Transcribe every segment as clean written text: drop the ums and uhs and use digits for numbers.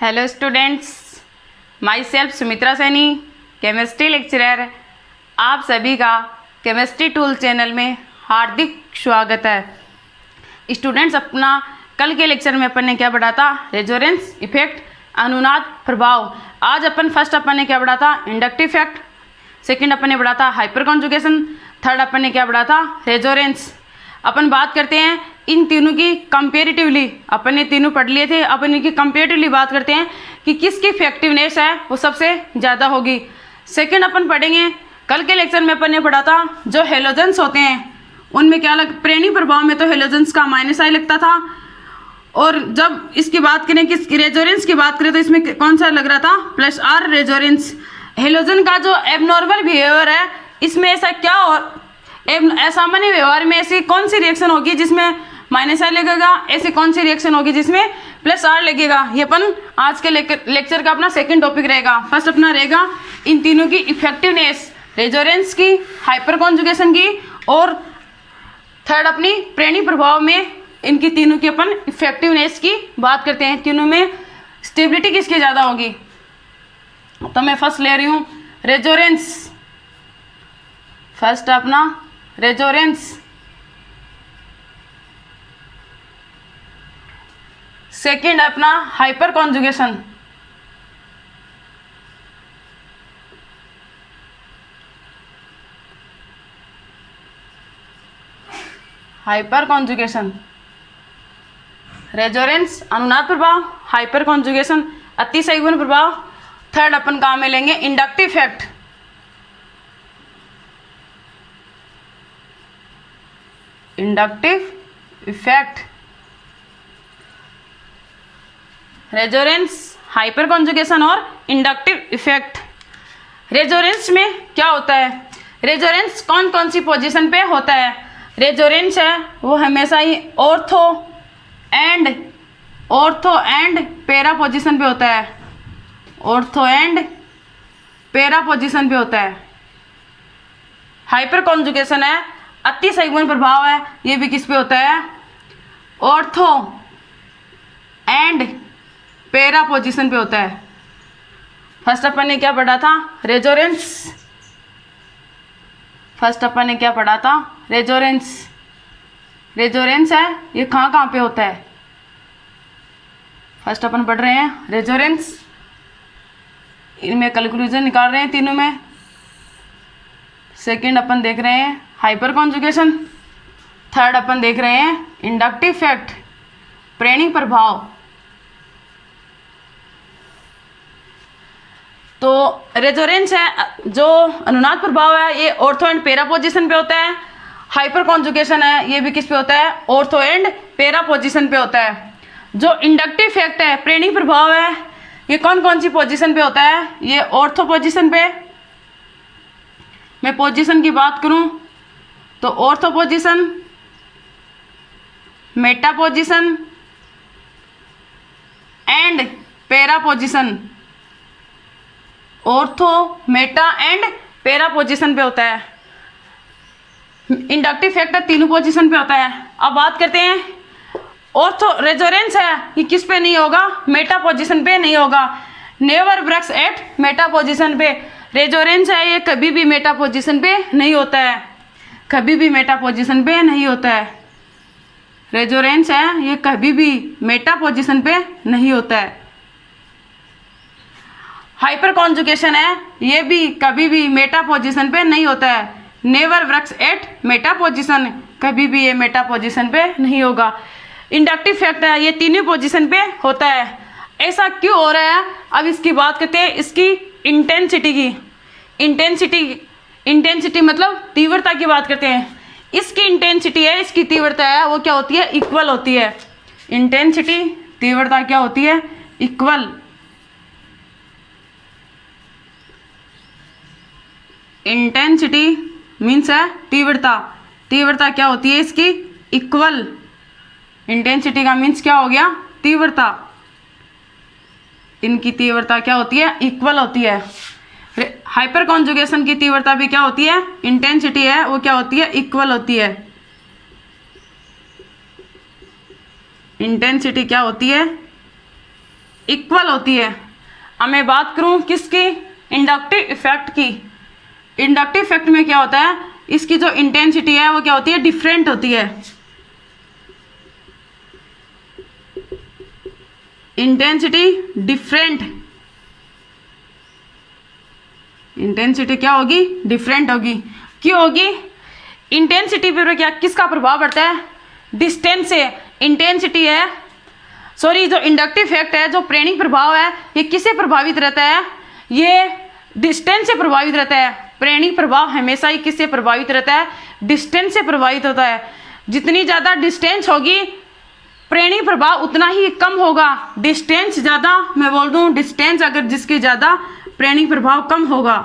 Hello students, my self Sumitra Saini, chemistry lecturer. आप सभी का केमिस्ट्री टूल चैनल में हार्दिक स्वागत है। स्टूडेंट्स, अपना कल के लेक्चर में अपन ने क्या पढ़ा था? रेजोनेंस इफेक्ट, अनुनाद प्रभाव। आज फर्स्ट अपन ने क्या पढ़ा था? Inductive effect. सेकंड अपन ने पढ़ा था हाइपर कॉन्जुगेशन। थर्ड अपन ने क्या पढ़ा था? रेजोनेंस। अपन बात करते हैं इन तीनों की कंपेरेटिवली। अपन ने तीनों पढ़ लिए थे, अपन इनकी कंपेरेटिवली बात करते हैं कि किसकी इफेक्टिवनेस है वो सबसे ज़्यादा होगी। सेकंड अपन पढ़ेंगे, कल के लेक्चर में अपन ने पढ़ा था जो हेलोजेंस होते हैं उनमें क्या प्रेरणी प्रभाव में तो हेलोजेंस का -I लगता था, और जब इसकी बात करें कि रेजोनेंस की बात करें तो इसमें कौन सा लग रहा था? +R resonance. हेलोजन का जो एबनॉर्मल बिहेवियर है इसमें ऐसा क्या और असामान्य व्यवहार में ऐसी कौन सी रिएक्शन होगी जिसमें -I लगेगा, ऐसी कौन सी रिएक्शन होगी जिसमें +R लगेगा? ये अपन आज के लेक्चर का अपना सेकंड टॉपिक रहेगा। फर्स्ट अपना रहेगा इन तीनों की इफेक्टिवनेस, रेजोनेंस की, हाइपर कॉन्जुगेशन की, और थर्ड अपनी प्रेरणी प्रभाव में इनकी तीनों की अपन इफेक्टिवनेस की बात करते हैं। तीनों में स्टेबिलिटी किसकी ज़्यादा होगी? तो मैं फर्स्ट ले रही हूँ रेजोनेंस। फर्स्ट अपना रेजोनेंस। सेकंड अपना hyper conjugation. Hyper conjugation, resonance अनुनाद प्रभाव, हाइपर कॉन्जुगेशन अतिसंयुग्मन प्रभाव। थर्ड अपन काम में लेंगे inductive effect. Inductive effect, resonance, hyper conjugation और इंडक्टिव इफेक्ट। रेजोनेंस में क्या होता है? रेजोनेंस कौन कौन सी पोजीशन पे होता है? रेजोनेंस है वो हमेशा ही ऑर्थो एंड पैरा पोजीशन पे होता है। ऑर्थो एंड पैरा पोजीशन पे होता है। हाइपर कॉन्जुगेशन है अतिसंयुग्मन प्रभाव है, ये भी किस पे होता है? ऑर्थो एंड पैरा पोजीशन पे होता है। फर्स्ट अपन ने क्या पढ़ा था? रेजोनेंस। फर्स्ट अपन ने क्या पढ़ा था? रेजोनेंस। रेजोनेंस है ये कहाँ कहाँ पे होता है? फर्स्ट अपन पढ़ रहे हैं रेजोनेंस, इनमें कंक्लूजन निकाल रहे हैं तीनों में। सेकंड अपन देख रहे हैं हाइपर कॉन्जुगेशन। थर्ड अपन देख रहे हैं इंडक्टिव इफेक्ट, प्रेरणी प्रभाव। तो रेजोनेंस है जो अनुनाद प्रभाव है ये ऑर्थो एंड पैरा पोजीशन पे होता है। हाइपर कॉन्जुगेशन है ये भी किस पे होता है? ऑर्थो एंड पैरा पोजीशन पे होता है। जो इंडक्टिव इफेक्ट है, प्रेरणी प्रभाव है, ये कौन कौन सी पोजीशन पे होता है? ये ऑर्थो पोजीशन पे। मैं पोजीशन की बात करूं तो ortho position, Meta position and para position. Ortho, Meta and para position पे होता है। इंडक्टिव इफेक्ट तीनों पोजीशन पे होता है। अब बात करते हैं ऑर्थो रेजोनेंस है ये किस पे नहीं होगा? मेटा पोजीशन पे नहीं होगा। Never works at Meta position पे। रेजोनेंस है ये कभी भी मेटा पोजीशन पे नहीं होता है, कभी भी मेटा पोजीशन पे नहीं होता है। रेजोनेंस है ये कभी भी मेटा पोजीशन पे नहीं होता है। हाइपर कॉन्जुगेशन है ये भी कभी भी मेटा पोजीशन पे नहीं होता है। Never works at Meta position, कभी भी ये मेटा पोजीशन पे नहीं होगा। इंडक्टिव इफेक्ट है ये तीनों पोजीशन पे होता है। ऐसा क्यों हो रहा है? अब इसकी बात करते हैं इसकी इंटेंसिटी की। इंटेंसिटी मतलब तीव्रता की बात करते हैं। इसकी इंटेंसिटी है, इसकी तीव्रता है वो क्या होती है? इक्वल होती है। इंटेंसिटी, तीव्रता क्या होती है? इक्वल। इंटेंसिटी मीन्स है तीव्रता। तीव्रता क्या होती है इसकी? इक्वल। इंटेंसिटी का मीन्स क्या हो गया? तीव्रता। इनकी तीव्रता क्या होती है? इक्वल होती है। हाइपर कॉन्जुगेशन की तीव्रता भी क्या होती है? इंटेंसिटी है वो क्या होती है? इक्वल होती है। इंटेंसिटी क्या होती है? इक्वल होती है। अब मैं बात करूं किसकी, इंडक्टिव इफेक्ट की। इंडक्टिव इफेक्ट में क्या होता है, इसकी जो इंटेंसिटी है वो क्या होती है, डिफरेंट होती है। इंटेंसिटी डिफरेंट, इंटेंसिटी क्या होगी, डिफरेंट होगी। क्यों होगी, इंटेंसिटी पर क्या किसका प्रभाव पड़ता है, डिस्टेंस से। इंटेंसिटी है सॉरी जो इंडक्टिव इफेक्ट है, जो प्रेरणिक प्रभाव है, ये किससे प्रभावित रहता है, ये डिस्टेंस से प्रभावित रहता है। प्रेरणिक प्रभाव हमेशा ही किससे प्रभावित रहता है, डिस्टेंस से प्रभावित होता है। जितनी ज़्यादा डिस्टेंस होगी प्रेरणिक प्रभाव उतना ही कम होगा। डिस्टेंस ज़्यादा, मैं बोल दूँ डिस्टेंस अगर जिसकी ज़्यादा प्रेरणिक प्रभाव कम होगा।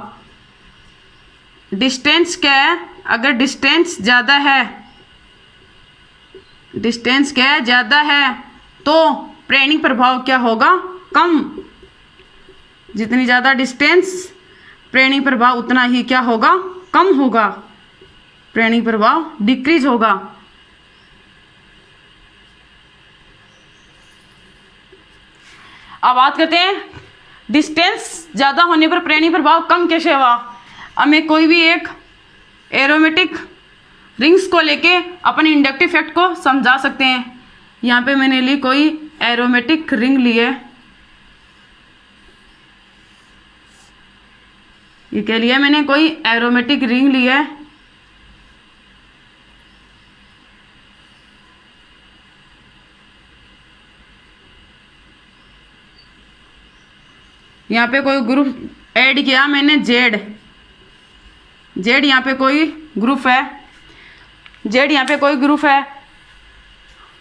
डिस्टेंस क्या है, अगर डिस्टेंस ज़्यादा है, डिस्टेंस क्या है, ज़्यादा है, तो प्रेरणिक प्रभाव क्या होगा, कम। जितनी ज़्यादा डिस्टेंस प्रेरणिक प्रभाव उतना ही क्या होगा, कम होगा, प्रेरणिक प्रभाव डिक्रीज होगा। अब बात करते हैं डिस्टेंस ज़्यादा होने पर प्रेरणिक प्रभाव कम कैसे हुआ। अब मैं कोई भी एक एरोमेटिक रिंग्स को लेके अपन इंडक्टिव इफेक्ट को समझा सकते हैं। यहाँ पे मैंने ली कोई एरोमेटिक रिंग ली है, ये क्या लिया मैंने, कोई एरोमेटिक रिंग ली है। यहाँ पे कोई ग्रुप ऐड किया मैंने, जेड यहाँ पे कोई ग्रुप है, जेड यहाँ पे कोई ग्रुप है।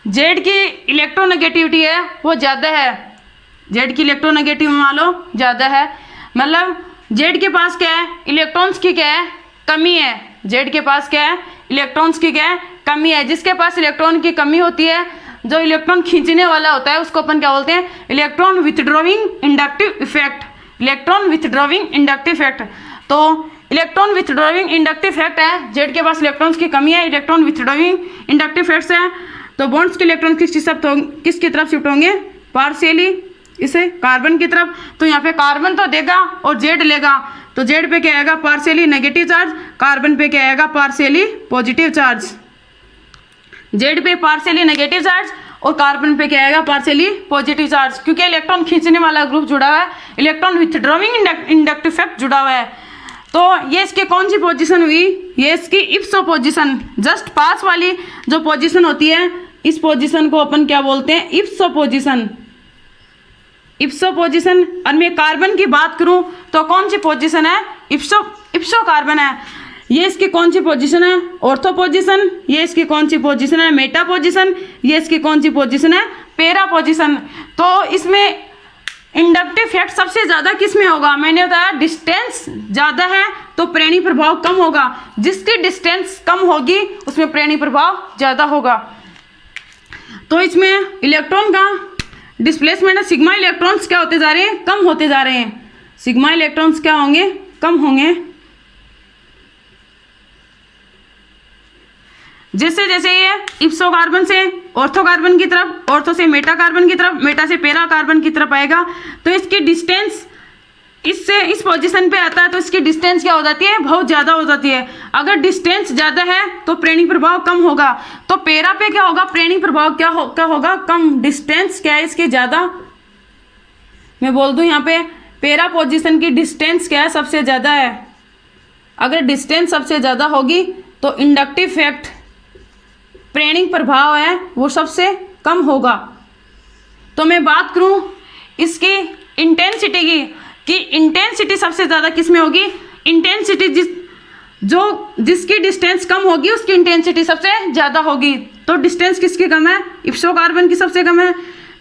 जेड की इलेक्ट्रोनेगेटिविटी है वो ज़्यादा है, जेड की इलेक्ट्रोनेगेटिव मान लो ज़्यादा है, मतलब जेड के पास क्या है, इलेक्ट्रॉन्स की क्या है, कमी है। जेड के पास क्या है, इलेक्ट्रॉन्स की क्या है, कमी है। जिसके पास इलेक्ट्रॉन की कमी होती है, जो इलेक्ट्रॉन खींचने वाला होता है, उसको अपन क्या बोलते हैं, electron withdrawing inductive effect. Electron withdrawing inductive effect, तो इलेक्ट्रॉन विथड्रॉइंग इंडक्टिव इफेक्ट है। जेड के पास इलेक्ट्रॉन्स की कमी है, इलेक्ट्रॉन विथड्रॉइंग इंडक्टिव इफेक्ट है। तो बॉन्ड्स के इलेक्ट्रॉन किसकी तरफ शिफ्ट होंगे, पार्शियली इसे कार्बन की तरफ। तो यहाँ पे कार्बन तो देगा और जेड लेगा, तो जेड पे क्या आएगा, पार्शियली नेगेटिव चार्ज, कार्बन पे क्या आएगा, पार्शियली पॉजिटिव चार्ज। जेड पे पार्शियली नेगेटिव चार्ज और कार्बन पे क्या आएगा, पार्शियली पॉजिटिव चार्ज, क्योंकि इलेक्ट्रॉन खींचने वाला ग्रुप जुड़ा हुआ है, इलेक्ट्रॉन विथड्रॉइंग इंडक्टिव इफेक्ट जुड़ा हुआ है। तो ये इसकी कौन सी पोजीशन हुई, ये इसकी इप्सो पोजीशन, जस्ट पास वाली जो पोजीशन होती है, इस पोजीशन को अपन क्या बोलते हैं, इप्सो पोजीशन। इप्सो पोजीशन। और मैं कार्बन की बात करूं तो कौन सी पोजीशन है, इप्सो कार्बन है। ये इसकी कौन सी पोजीशन है, ऑर्थो पोजीशन। ये इसकी कौन सी पोजीशन है, मेटा पोजीशन। ये इसकी कौन सी पोजीशन है, पेरा पोजीशन। तो इसमें इंडक्टिव इफेक्ट सबसे ज़्यादा किस में होगा, मैंने बताया डिस्टेंस ज़्यादा है तो प्रेरणिक प्रभाव कम होगा। जिसकी डिस्टेंस कम होगी उसमें प्रेरणिक प्रभाव ज़्यादा होगा। तो इसमें इलेक्ट्रॉन का डिस्प्लेसमेंट है, सिग्मा इलेक्ट्रॉन्स क्या होते जा रहे हैं, कम होते जा रहे हैं। सिग्मा इलेक्ट्रॉन्स क्या होंगे, कम होंगे। जैसे जैसे ये इप्सो कार्बन से ऑर्थो कार्बन की तरफ, ऑर्थो से मेटा कार्बन की तरफ, मेटा से पेरा कार्बन की तरफ आएगा, तो इसकी डिस्टेंस इससे इस पोजीशन पे आता है, तो इसकी डिस्टेंस क्या हो जाती है, बहुत ज़्यादा हो जाती है। अगर डिस्टेंस ज़्यादा है तो प्रेरणिक प्रभाव कम होगा। तो पेरा पे क्या होगा, प्रेरणिक प्रभाव क्या होगा, कम। डिस्टेंस क्या है इसकी ज़्यादा, मैं बोल दूँ यहाँ पे पेरा पोजीशन की डिस्टेंस क्या है, सबसे ज़्यादा है। अगर डिस्टेंस सबसे ज़्यादा होगी तो इंडक्टिव इफेक्ट प्रेरणिक प्रभाव है वो सबसे कम होगा। तो मैं बात करूं इसकी इंटेंसिटी की, कि इंटेंसिटी सबसे ज़्यादा किस में होगी, इंटेंसिटी जिसकी डिस्टेंस कम होगी उसकी इंटेंसिटी सबसे ज़्यादा होगी। तो डिस्टेंस किसकी कम है, इप्सो कार्बन की सबसे कम है,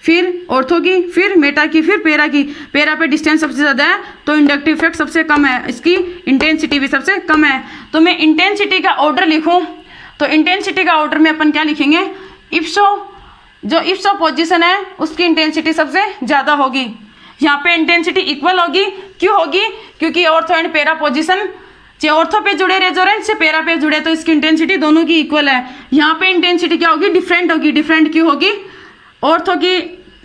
फिर ऑर्थो की, फिर मेटा की, फिर पेरा की। पेरा पे डिस्टेंस सबसे ज़्यादा है तो इंडक्टिव इफेक्ट सबसे कम है, इसकी इंटेंसिटी भी सबसे कम है। तो मैं इंटेंसिटी का ऑर्डर लिखूँ तो इंटेंसिटी का ऑर्डर में अपन क्या लिखेंगे, जो इप्सो पोजीशन है उसकी इंटेंसिटी सबसे ज़्यादा होगी। यहाँ पे इंटेंसिटी इक्वल होगी, क्यों होगी, क्योंकि ऑर्थो एंड पेरा पोजीशन चाहे ऑर्थो पे जुड़े रेजोनेंस से पेरा पे जुड़े, तो इसकी इंटेंसिटी दोनों की इक्वल है। यहाँ पे इंटेंसिटी क्या होगी, डिफरेंट होगी। डिफरेंट क्यों होगी, ऑर्थो की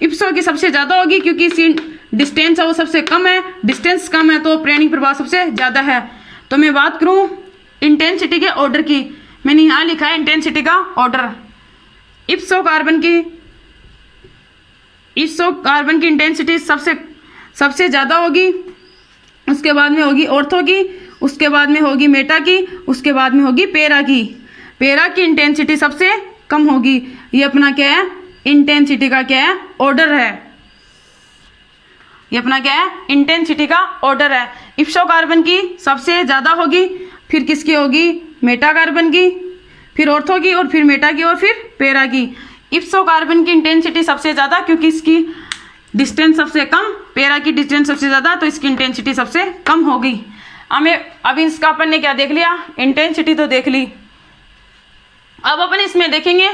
इप्सो की सबसे ज़्यादा होगी क्योंकि इसकी डिस्टेंस है वो सबसे कम है, डिस्टेंस कम है तो प्रेरणिक प्रभाव सबसे ज़्यादा है। तो मैं बात करूँ इंटेंसिटी के ऑर्डर की, मैंने यहाँ लिखा है इंटेंसिटी का ऑर्डर। इप्सो कार्बन की इंटेंसिटी सबसे ज़्यादा होगी, उसके बाद में होगी ऑर्थो की, उसके बाद में होगी मेटा की, उसके बाद में होगी पेरा की। पेरा की इंटेंसिटी सबसे कम होगी। ये अपना क्या है, इंटेंसिटी का क्या है, ऑर्डर है। ये अपना क्या है, इंटेंसिटी का ऑर्डर है। इप्सो कार्बन की सबसे ज़्यादा होगी, फिर किसकी होगी, मेटा कार्बन की, फिर ऑर्थो की, और फिर मेटा की, और फिर पेरा की। इप्सो कार्बन की इंटेंसिटी सबसे ज़्यादा क्योंकि इसकी डिस्टेंस सबसे कम, पेरा की डिस्टेंस सबसे ज़्यादा, तो इसकी इंटेंसिटी सबसे कम होगी। अभी इसका अपन ने क्या देख लिया, इंटेंसिटी तो देख ली। अब अपन इसमें देखेंगे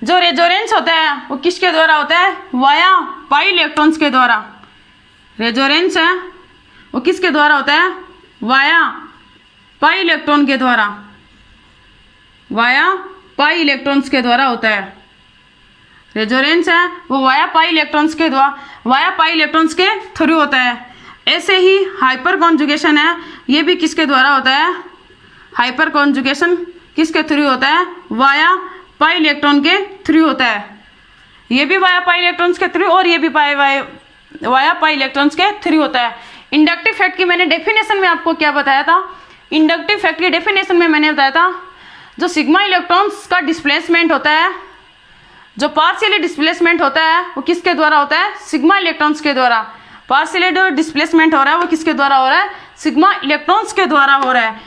जो रेजोनेंस होता है वो किसके द्वारा होता है, वाया पाई इलेक्ट्रॉन्स के द्वारा। रेजोनेंस है वो किसके द्वारा होता है, वाया पाई इलेक्ट्रॉन के द्वारा, वाया पाई इलेक्ट्रॉन्स के द्वारा होता है। रेजोनेंस है वो वाया पाई इलेक्ट्रॉन्स के द्वारा, वाया पाई इलेक्ट्रॉन्स के थ्रू होता है। ऐसे ही हाइपर कॉन्जुगेशन है, ये भी किसके द्वारा होता है, हाइपर कॉन्जुगेशन किसके थ्रू होता है, वाया पाई इलेक्ट्रॉन के थ्रू होता है। ये भी वाया पाई इलेक्ट्रॉन्स के थ्रू, और ये भी वाया पाई इलेक्ट्रॉन्स के थ्रू होता है। इंडक्टिव फैक्ट की मैंने डेफिनेशन में आपको क्या बताया था, इंडक्टिव फैक्ट की डेफिनेशन में मैंने बताया था जो सिग्मा इलेक्ट्रॉन्स का डिस्प्लेसमेंट होता है, जो पार्शियली डिस्प्लेसमेंट होता है वो किसके द्वारा होता है, सिग्मा इलेक्ट्रॉन्स के द्वारा। पार्शियली जो डिस्प्लेसमेंट हो रहा है वो किसके द्वारा हो रहा है, सिग्मा इलेक्ट्रॉन्स के द्वारा हो रहा है।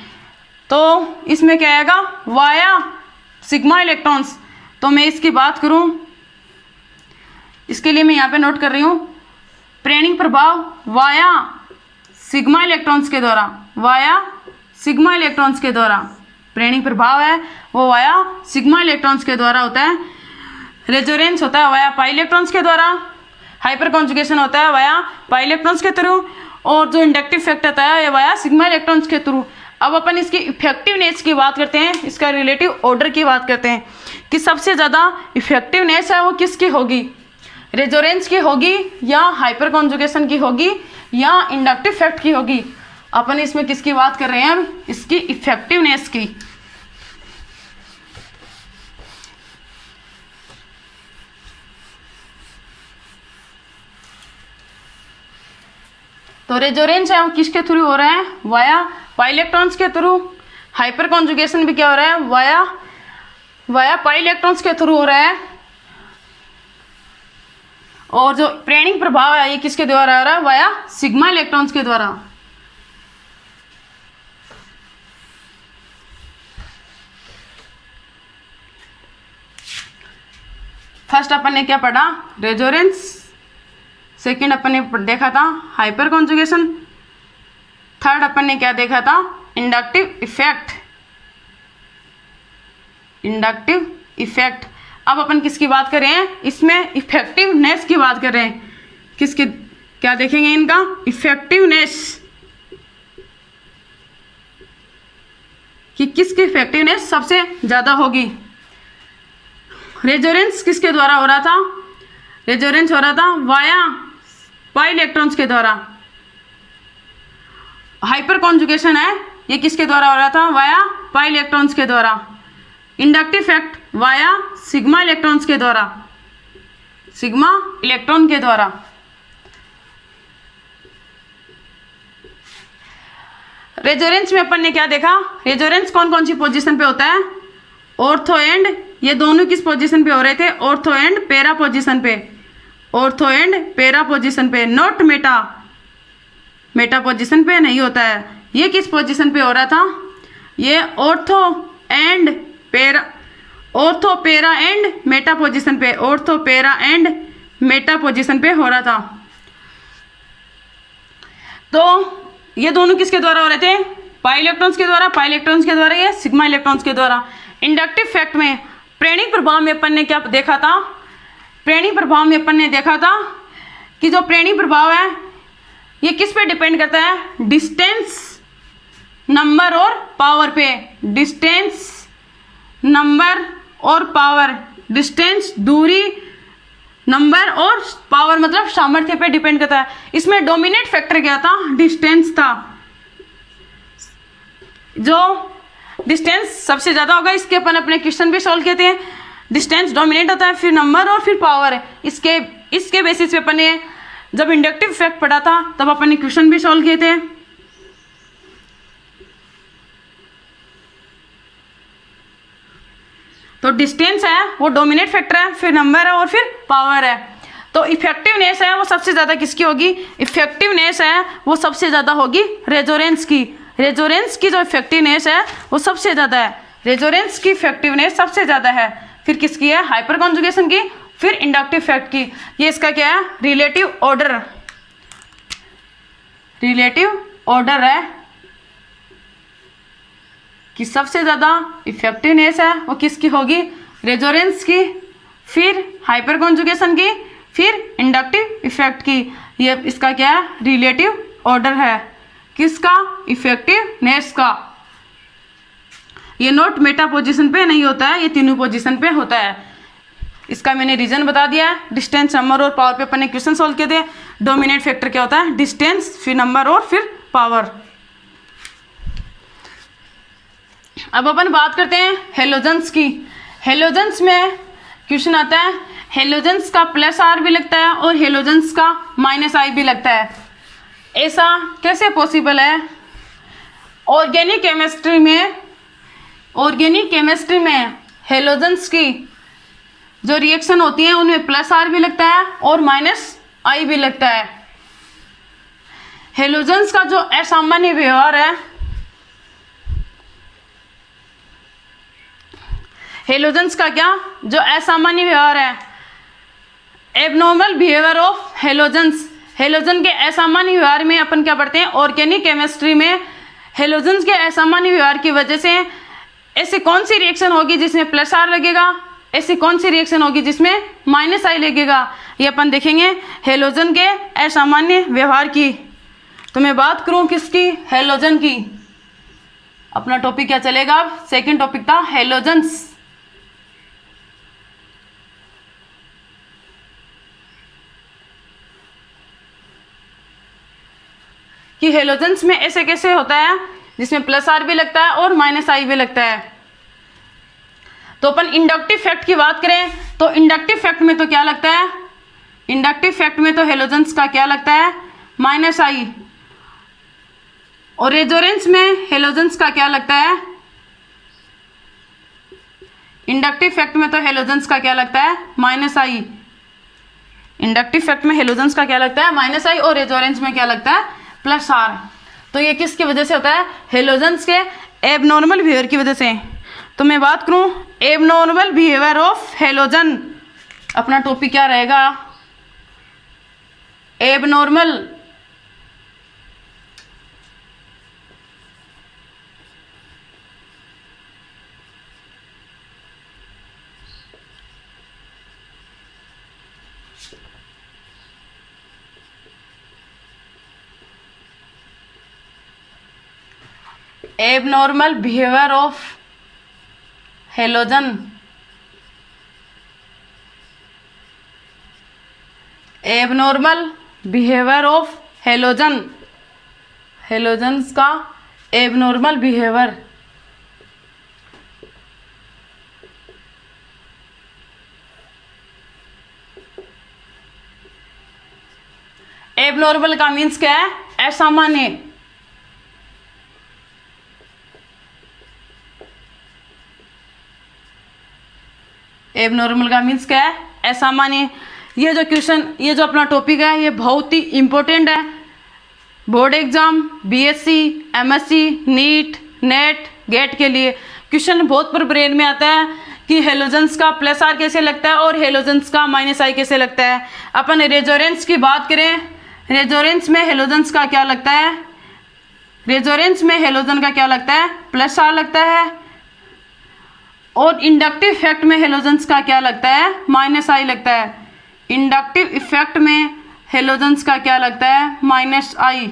तो इसमें क्या आएगा, वाया सिग्मा इलेक्ट्रॉन्स। तो मैं इसकी बात करूं, इसके लिए मैं यहाँ पे नोट कर रही हूँ, प्रेरणिक प्रभाव वाया सिग्मा इलेक्ट्रॉन्स के द्वारा, वाया सिग्मा इलेक्ट्रॉन्स के द्वारा प्रेरणिक प्रभाव है वो वाया सिग्मा इलेक्ट्रॉन्स के द्वारा होता है। रेजोनेंस होता है वाया पाई इलेक्ट्रॉन्स के द्वारा, हाइपर कॉन्जुगेशन होता है वाया पाई इलेक्ट्रॉन्स के थ्रू, और जो इंडक्टिव फैक्ट होता है ये वाया सिग्मा इलेक्ट्रॉन्स के थ्रू। अब अपन इसकी इफेक्टिवनेस की बात करते हैं, इसका रिलेटिव ऑर्डर की बात करते हैं कि सबसे ज़्यादा इफेक्टिवनेस है वो किसकी होगी, रेजोनेंस की होगी या हाइपर कॉन्जुगेशन की होगी या इंडक्टिव फैक्ट की होगी। अपन इसमें किसकी बात कर रहे हैं, अब इसकी इफेक्टिवनेस की। तो रेजोनेंस है वो किसके थ्रू हो रहा है, वाया पाई इलेक्ट्रॉन्स के थ्रू। हाइपर कॉन्जुगेशन भी क्या हो रहा है, वाया पाई इलेक्ट्रॉन्स के थ्रू हो रहा है। और जो प्रेरणिक प्रभाव है ये किसके द्वारा हो रहा है, वाया सिग्मा इलेक्ट्रॉन्स के द्वारा। फर्स्ट अपन ने क्या पढ़ा, रेजोनेंस। सेकंड अपन ने देखा था हाइपर कॉन्जुगेशन। थर्ड अपन ने क्या देखा था, इंडक्टिव इफेक्ट, इंडक्टिव इफेक्ट। अब अपन किसकी बात कर रहे हैं, इसमें इफेक्टिवनेस की बात कर रहे हैं। किसकी क्या देखेंगे, इनका इफेक्टिवनेस, कि किसकी इफेक्टिवनेस सबसे ज़्यादा होगी। रेजोनेंस किसके द्वारा हो रहा था, रेजोनेंस हो रहा था वाया पाई इलेक्ट्रॉन्स के द्वारा। हाइपर कॉन्जुगेशन है ये किसके द्वारा हो रहा था, वाया पाई इलेक्ट्रॉन्स के द्वारा। Inductive fact via sigma electrons के द्वारा, सिग्मा इलेक्ट्रॉन के द्वारा। रेजोनेंस में अपन ने क्या देखा, रेजोनेंस कौन कौन सी पोजीशन पे होता है, ऑर्थो एंड, ये दोनों किस पोजीशन पे हो रहे थे, ऑर्थो एंड पेरा पोजीशन पे, ऑर्थो एंड पेरा पोजीशन पे, नॉट मेटा, मेटा पोजीशन पे नहीं होता है। ये किस पोजीशन पे हो रहा था, ये ऑर्थो एंड पेरा, ऑर्थो पेरा एंड मेटा पोजीशन पे, ऑर्थो पेरा एंड मेटा पोजीशन पे हो रहा था। तो ये दोनों किसके द्वारा हो रहे थे, पाई इलेक्ट्रॉन्स के द्वारा, पाई इलेक्ट्रॉन्स के द्वारा, ये सिग्मा इलेक्ट्रॉन्स के द्वारा। इंडक्टिव फैक्ट में प्रेरणिक प्रभाव में अपन ने क्या देखा था, प्रेरणिक प्रभाव में अपन ने देखा था कि जो प्रेरणिक प्रभाव है ये किस पे डिपेंड करता है, डिस्टेंस, नंबर और पावर पे। डिस्टेंस, नंबर और पावर। डिस्टेंस दूरी, नंबर और पावर मतलब सामर्थ्य पे डिपेंड करता है। इसमें डोमिनेट फैक्टर क्या था, डिस्टेंस था। जो डिस्टेंस सबसे ज़्यादा होगा इसके अपन अपने क्वेश्चन भी सॉल्व किए थे। डिस्टेंस डोमिनेट होता है, फिर नंबर और फिर पावर है। इसके बेसिस पे अपन ने जब इंडक्टिव फैक्ट पढ़ा था तब अपन ने क्वेश्चन भी सॉल्व किए थे। तो डिस्टेंस है वो डोमिनेट फैक्टर है, फिर नंबर है और फिर पावर है। तो इफेक्टिवनेस है वो सबसे ज़्यादा किसकी होगी, इफेक्टिवनेस है वो सबसे ज़्यादा होगी रेजोनेंस की। रेजोनेंस की जो इफेक्टिवनेस है वो सबसे ज़्यादा है, रेजोनेंस की इफेक्टिवनेस सबसे ज़्यादा है। फिर किसकी है, हाइपर कॉन्जुगेशन की, फिर इंडक्टिव फैक्ट की। ये इसका क्या है, रिलेटिव ऑर्डर, रिलेटिव ऑर्डर है कि सबसे ज़्यादा इफेक्टिवनेस है वो किसकी होगी, रेजोनेंस की, फिर हाइपर कॉन्जुगेशन की, फिर इंडक्टिव इफेक्ट की। ये इसका क्या है, रिलेटिव ऑर्डर है किसका, इफेक्टिवनेस का। ये नोट मेटा पोजीशन पे नहीं होता है, ये तीनों पोजीशन पे होता है। इसका मैंने रीजन बता दिया है। डिस्टेंस, नंबर और पावर पे अपन ने क्वेश्चन सॉल्व किए थे। डोमिनेट फैक्टर क्या होता है, डिस्टेंस, फिर नंबर और फिर पावर। अब अपन बात करते हैं हेलोजेंस की। हेलोजेंस में क्वेश्चन आता है, हेलोजेंस का प्लस आर भी लगता है और हेलोजेंस का माइनस आई भी लगता है। ऐसा कैसे पॉसिबल है? ऑर्गेनिक केमिस्ट्री में हेलोजेंस की जो रिएक्शन होती है उनमें प्लस आर भी लगता है और माइनस आई भी लगता है। हेलोजेंस का जो असामान्य व्यवहार है, हेलोजेंस का क्या जो असामान्य व्यवहार है, abnormal behaviour of halogens. Halogen के असामान्य व्यवहार में अपन क्या पढ़ते हैं, ऑर्गेनिक केमिस्ट्री में हेलोजेंस के असामान्य व्यवहार की वजह से ऐसी कौन सी रिएक्शन होगी जिसमें प्लस आर लगेगा, ऐसी कौन सी रिएक्शन होगी जिसमें माइनस आई लगेगा, ये अपन देखेंगे हेलोजन के असामान्य व्यवहार की। तो मैं बात करूं किसकी, हेलोजन की। अपना टॉपिक क्या चलेगा अब, सेकंड टॉपिक था हेलोजेंस। कि हेलोजेंस में ऐसे कैसे होता है जिसमें प्लस आर भी लगता है और माइनस आई भी लगता है। तो अपन इंडक्टिव फैक्ट की बात करें तो इंडक्टिव फैक्ट में तो क्या लगता है, इंडक्टिव फैक्ट में तो हेलोजेंस का क्या लगता है, माइनस आई। और रेजोनेंस में हेलोजेंस का क्या लगता है, इंडक्टिव फैक्ट में तो हेलोजेंस का क्या लगता है, माइनस आई। इंडक्टिव फैक्ट में हेलोजेंस का क्या लगता है, माइनस आई, और रेजोनेंस में क्या लगता है, प्लस आर। तो ये किसकी वजह से होता है, हेलोजेंस के एबनॉर्मल बिहेवियर की वजह से। तो मैं बात करूं एबनॉर्मल बिहेवियर ऑफ हेलोजन, अपना टॉपिक क्या रहेगा, abnormal abnormal behavior of halogen, abnormal behavior of halogen, halogens का एबनॉर्मल बिहेवियर। एबनॉर्मल का मीन्स क्या है, असामान्य। एबनॉर्मल का मीन्स क्या है, असामान्य। ये जो क्वेश्चन, ये जो अपना टॉपिक है ये बहुत ही इम्पोर्टेंट है board exam, BSc, MSc, NEET, NET, GATE के लिए। क्वेश्चन बहुत पर ब्रेन में आता है कि हेलोजेंस का प्लस आर कैसे लगता है और हेलोजेंस का माइनस आई कैसे लगता है। अपन रेजोनेंस की बात करें, रेजोनेंस में हेलोजेंस का क्या लगता है, रेजोनेंस में हेलोजन का क्या लगता है, प्लस आर लगता है। और इंडक्टिव इफेक्ट में हेलोजेंस का क्या लगता है, माइनस आई लगता है। इंडक्टिव इफेक्ट में हेलोजेंस का क्या लगता है, माइनस आई।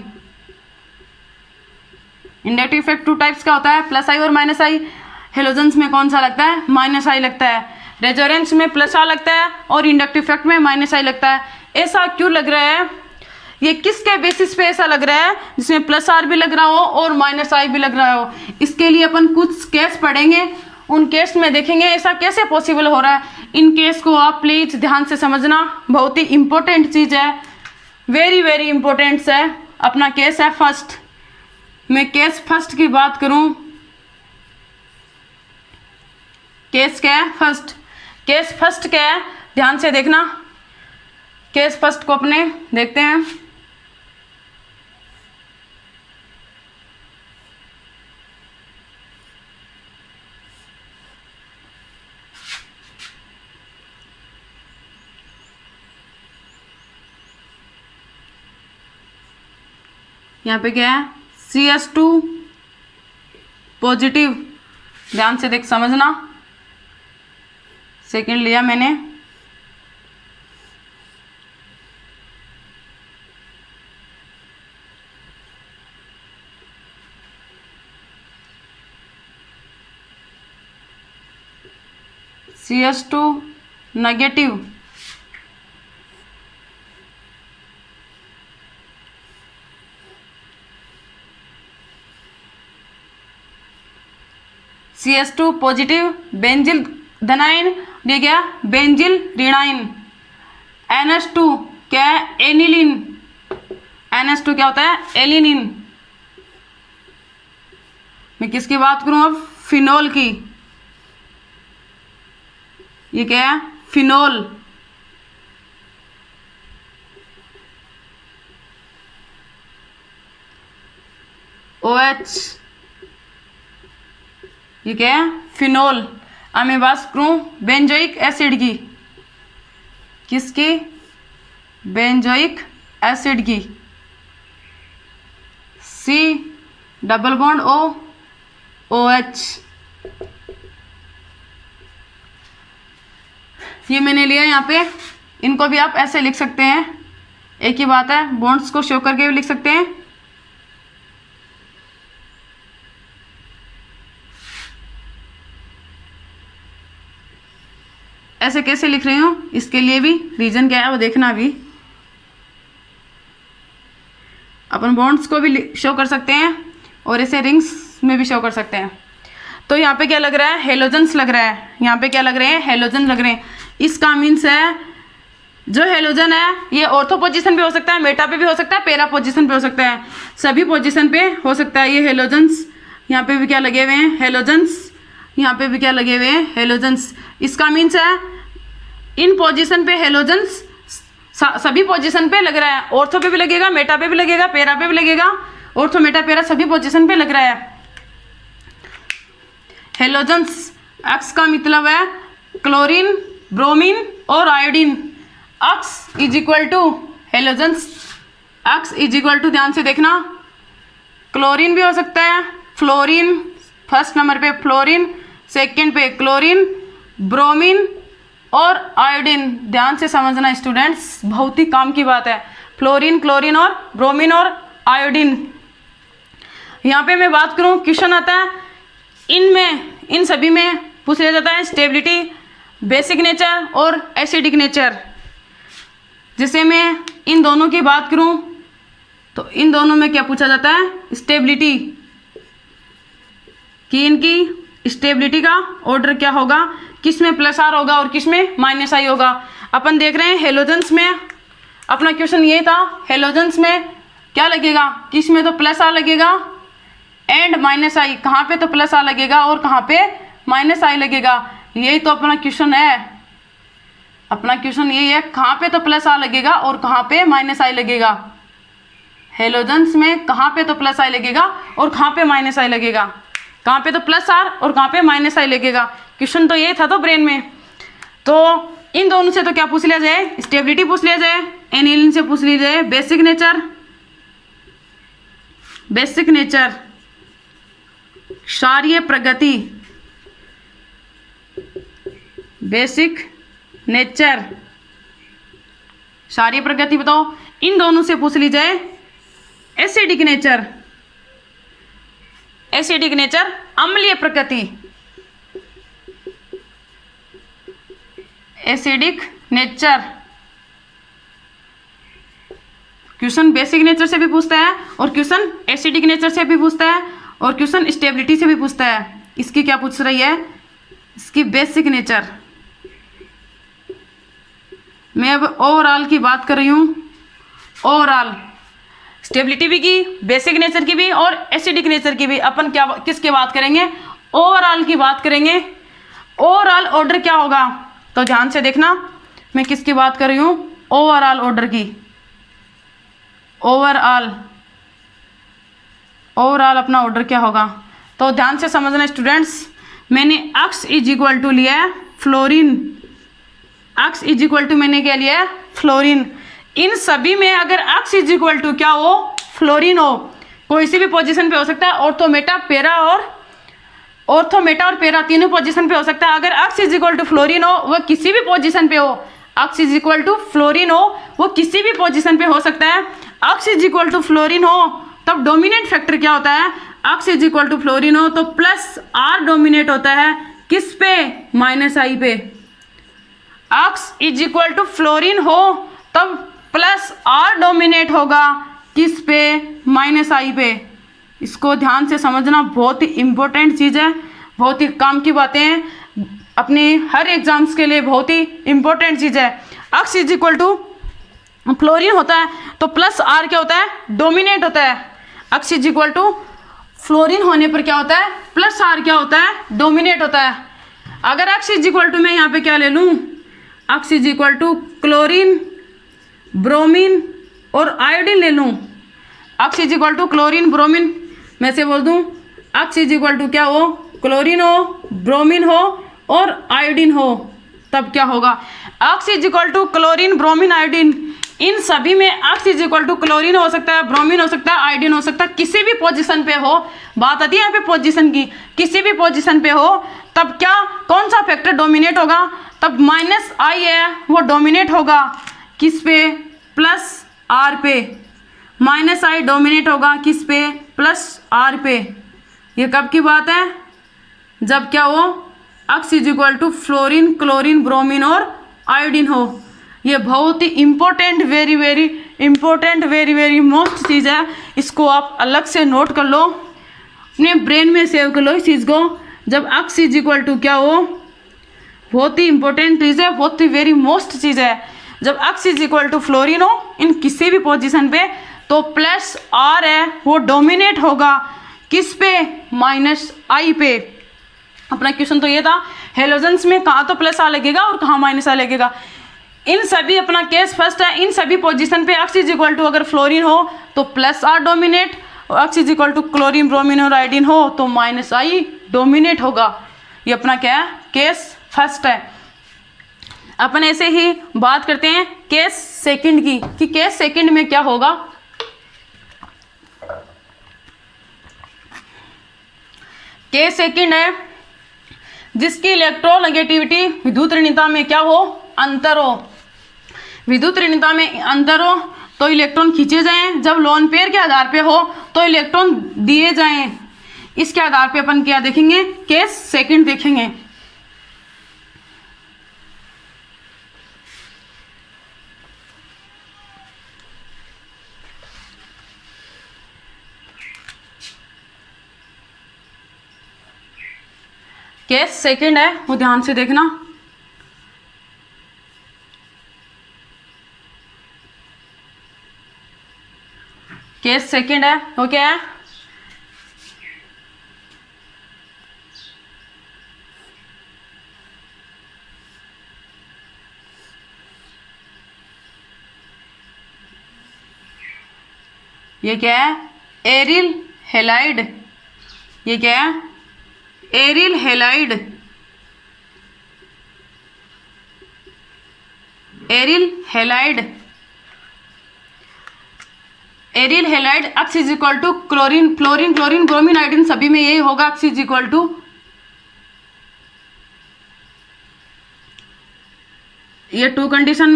इंडक्टिव इफेक्ट टू टाइप्स का होता है, प्लस आई और माइनस आई। हेलोजेंस में कौन सा लगता है, माइनस आई लगता है। रेजोनेंस में प्लस आर लगता है और इंडक्टिव इफेक्ट में माइनस आई लगता है। ऐसा क्यों लग रहा है? ये किसके बेसिस पे ऐसा लग रहा है जिसमें प्लस आर भी लग रहा हो और माइनस आई भी लग रहा हो? इसके लिए अपन कुछ केस पढ़ेंगे, उन केस में देखेंगे ऐसा कैसे पॉसिबल हो रहा है। इन केस को आप प्लीज ध्यान से समझना, बहुत ही इंपॉर्टेंट चीज़ है, वेरी वेरी इंपॉर्टेंट है। अपना केस है फर्स्ट। मैं केस फर्स्ट की बात करूं, केस क्या है? फर्स्ट। केस फर्स्ट क्या है? ध्यान से देखना। केस फर्स्ट को अपने देखते हैं। यहाँ पे क्या है? CS2 positive. ध्यान से देख समझना। सेकेंड लिया मैंने, CS2 negative. CS2 positive benzyl धनाइन, ये क्या? बेंजिल ऋणाइन। NH2 क्या है? एनिलीन। NH2 क्या होता है? एलिनिन। मैं किसकी बात करूं अब? फिनोल की। ये क्या है? फिनोल। OH, ये क्या है? फिनोल। अब मैं बात करूं बेंजोइक एसिड की। किसकी? बेंजोइक एसिड की। C double bond O OH। ये मैंने लिया यहाँ पे। इनको भी आप ऐसे लिख सकते हैं, एक ही बात है, बॉन्ड्स को शो करके भी लिख सकते हैं। ऐसे कैसे लिख रही हूँ, इसके लिए भी रीजन क्या है वो देखना। भी अपन बॉन्ड्स को भी शो कर सकते हैं और ऐसे रिंग्स में भी शो कर सकते हैं। तो यहाँ पे क्या लग रहा है? हेलोजन्स लग रहा है। यहाँ पे क्या लग रहे हैं? हेलोजन लग रहे हैं। इसका मीन्स है जो हेलोजन है ये ऑर्थो पोजीशन पे हो सकता है, मेटा पे भी हो सकता है, पेरा पोजीशन पे हो सकता है, सभी पोजीशन पे हो सकता है ये हेलोजन्स। यहाँ पे भी क्या लगे हुए हैं? हेलोजन्स। यहाँ पे भी क्या लगे हुए हैं? हेलोजन्स। इसका मीन्स है इन पोजीशन पे हेलोजन्स सभी पोजीशन पे लग रहा है। ऑर्थो पे भी लगेगा, मेटा पे भी लगेगा, पेरा पे भी लगेगा। ऑर्थो मेटा पेरा सभी पोजीशन पे लग रहा है हेलोजन्स। एक्स का मतलब है क्लोरीन, ब्रोमीन और iodine. X is equal to halogens. X is equal to, ध्यान से देखना, क्लोरीन भी हो सकता है, फ्लोरीन, फर्स्ट नंबर पे फ्लोरीन, सेकंड पे क्लोरीन, ब्रोमीन और आयोडीन। ध्यान से समझना स्टूडेंट्स, बहुत ही काम की बात है। फ्लोरीन, क्लोरीन और ब्रोमीन और आयोडीन। यहाँ पे मैं बात करूँ, क्वेश्चन आता है इनमें, इन सभी में पूछ लिया जाता है स्टेबिलिटी, बेसिक नेचर और एसिडिक नेचर। जैसे मैं इन दोनों की बात करूँ तो इन दोनों में क्या पूछा जाता है? स्टेबिलिटी, कि इनकी स्टेबिलिटी का ऑर्डर क्या होगा, किस में प्लस आर होगा और किस में माइनस आई होगा। अपन देख रहे हैं हेलोजन्स में, अपना क्वेश्चन ये था हेलोजन्स में क्या लगेगा, किस में तो प्लस आर लगेगा एंड माइनस आई। कहाँ पे तो प्लस आर लगेगा और कहाँ पे माइनस आई लगेगा, यही तो अपना क्वेश्चन है। अपना क्वेश्चन यही है, कहाँ पे तो प्लस आर लगेगा और कहाँ पे माइनस आई लगेगा। हेलोजन्स में कहाँ पे तो प्लस आई लगेगा और कहाँ पे माइनस आई लगेगा, कहाँ पे तो प्लस आर और कहाँ पे माइनस आई लगेगा। क्वेश्चन तो ये था तो ब्रेन में। तो इन दोनों से तो क्या पूछ लिया जाए? स्टेबिलिटी पूछ लिया जाए, एनिलीन से पूछ लिया जाए बेसिक नेचर, बेसिक नेचर, क्षारीय प्रगति, बेसिक नेचर, क्षारीय प्रगति बताओ। इन दोनों से पूछ ली जाए एसिडिक नेचर, एसिडिक नेचर, अम्लीय प्रकृति, acidic nature, question basic nature से भी पूछता है और क्वेश्चन एसिडिक नेचर से भी पूछता है और क्वेश्चन स्टेबिलिटी से भी पूछता है। इसकी क्या पूछ रही है, इसकी बेसिक नेचर। मैं अब ओवरऑल की बात कर रही हूँ, ओवरऑल स्टेबिलिटी भी की, बेसिक नेचर की भी और एसिडिक नेचर की भी। अपन क्या किसकी बात करेंगे, ओवरऑल की बात करेंगे। ओवरऑल ऑर्डर क्या होगा, तो ध्यान से देखना, मैं किसकी बात कर रही हूँ, ओवरऑल ऑर्डर की। ओवरऑल अपना ऑर्डर क्या होगा, तो ध्यान से समझना स्टूडेंट्स। मैंने x इज इक्वल टू लिया है fluorine, x is equal to मैंने क्या लिया है, फ्लोरीन। इन सभी में अगर x इज इक्वल टू क्या हो, फ्लोरीन हो, कोई सी भी पोजीशन पे हो सकता है, ऑर्थोमेटा और पेरा तीनों पोजीशन पे हो सकता है। अगर x is equal to fluorine हो, वह किसी भी पोजीशन पे हो, x is equal to fluorine हो, वो किसी भी पोजीशन पे हो सकता है। x is equal to fluorine हो तब डोमिनेट फैक्टर क्या होता है, x is equal to fluorine हो तो प्लस R डोमिनेट होता है, किस पे, -I पे। x is equal to fluorine हो तब प्लस R डोमिनेट होगा, किस पे, -I पे। इसको ध्यान से समझना, बहुत ही इम्पोर्टेंट चीज़ है, बहुत ही काम की बातें हैं, अपने हर एग्जाम्स के लिए बहुत ही इम्पोर्टेंट चीज़ है। x is equal to fluorine होता है तो प्लस R क्या होता है, डोमिनेट होता है। x is equal to fluorine होने पर क्या होता है, प्लस R क्या होता है, डोमिनेट होता है। अगर x इज इक्वल टू मैं यहाँ पे क्या ले लूँ, x is equal to chlorine, bromine और आयोडीन ले लूँ। x is equal to chlorine, bromine, मैं से बोल दूँ x इज इक्वल टू क्या हो, क्लोरीन हो, ब्रोमीन हो और आयोडीन हो, तब क्या होगा, x is equal to chlorine, bromine, iodine. इन सभी में x is equal to chlorine हो सकता है, ब्रोमीन हो सकता है, आयोडीन हो सकता है, किसी भी पोजीशन पे हो। बात आती है यहाँ पे पोजीशन की, किसी भी पोजीशन पे हो तब क्या, कौन सा फैक्टर डोमिनेट होगा, तब -I है वो डोमिनेट होगा, किस पे, प्लस R पे। -I डोमिनेट होगा किस पे, प्लस R पे। ये कब की बात है, जब क्या हो, x is equal to fluorine, chlorine, bromine और आयोडीन हो। ये बहुत ही important, very very important, very very most चीज़ है। इसको आप अलग से नोट कर लो, अपने ब्रेन में सेव कर लो इस चीज़ को। जब x इज इक्वल टू क्या हो, बहुत ही इंपॉर्टेंट चीज़ है, बहुत ही वेरी मोस्ट चीज़ है। जब x is equal to fluorine हो इन किसी भी पोजीशन पे तो प्लस R है वो डोमिनेट होगा, किस पे, -I पे। अपना क्वेश्चन तो ये था, हेलोजेंस में कहाँ तो प्लस R लगेगा और कहाँ -I लगेगा। इन सभी, अपना केस फर्स्ट है, इन सभी पोजीशन पे x इज इक्वल टू अगर फ्लोरीन हो तो प्लस R डोमिनेट, और x is equal to chlorine, bromine और आयोडीन हो तो -I डोमिनेट होगा। ये अपना क्या है, केस फर्स्ट है। अपन ऐसे ही बात करते हैं केस सेकंड की, कि केस सेकंड में क्या होगा। केस सेकंड है जिसकी इलेक्ट्रोनेगेटिविटी विद्युत ऋणता में क्या हो, अंतर हो। विद्युत ऋणता में अंतर हो तो इलेक्ट्रॉन खींचे जाएं, जब लोन पेयर के आधार पे हो तो इलेक्ट्रॉन दिए जाएं। इसके आधार पे अपन क्या देखेंगे, केस सेकंड देखेंगे। केस सेकंड है वो ध्यान से देखना। केस सेकंड है वो क्या है, ये क्या है, एरिल हेलाइड। ये क्या है, aryl halide. Aryl halide, aryl halide x is equal to chlorine, fluorine, chlorine, bromine, iodine, सभी में यही होगा x इज इक्वल टू, ये 2 कंडीशन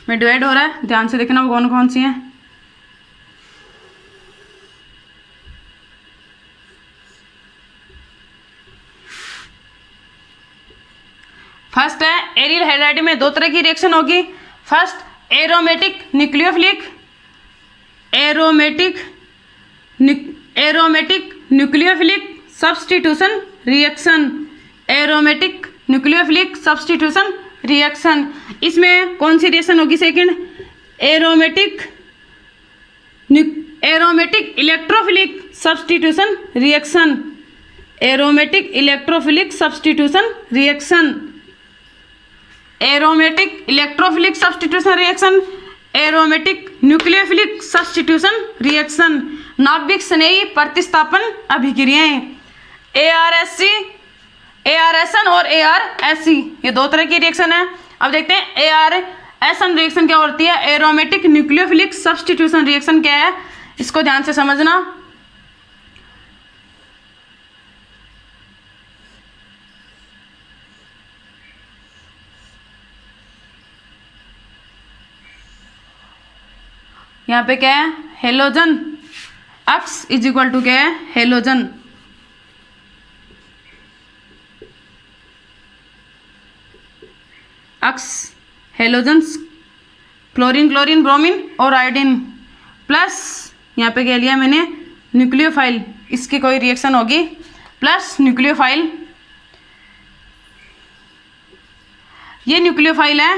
में डिवाइड हो रहा है, ध्यान से देखना वो कौन कौन सी हैं। फर्स्ट है एरियल हाइड्राइड में दो तरह की रिएक्शन होगी। First aromatic nucleophilic, aromatic nucleophilic substitution reaction, aromatic nucleophilic substitution reaction. इसमें कौन सी रिएक्शन होगी? Second aromatic electrophilic substitution reaction, aromatic electrophilic substitution reaction, aromatic electrophilic substitution reaction, aromatic nucleophilic substitution reaction. नाभिक स्नेही प्रतिस्थापन अभिक्रियाएं ARSN और ARSC, ये दो तरह की रिएक्शन है। अब देखते हैं ARSN रिएक्शन क्या होती है। एरोमेटिक न्यूक्लियोफिलिक सब्स्टिट्यूशन रिएक्शन क्या है, इसको ध्यान से समझना। यहाँ पे क्या है? Halogen X is equal to क्या है? Halogen. X halogens chlorine, chlorine, bromine और आयोडीन प्लस यहाँ पे क्या लिया मैंने? न्यूक्लियोफाइल, इसकी कोई रिएक्शन होगी प्लस न्यूक्लियोफाइल। ये न्यूक्लियोफाइल है,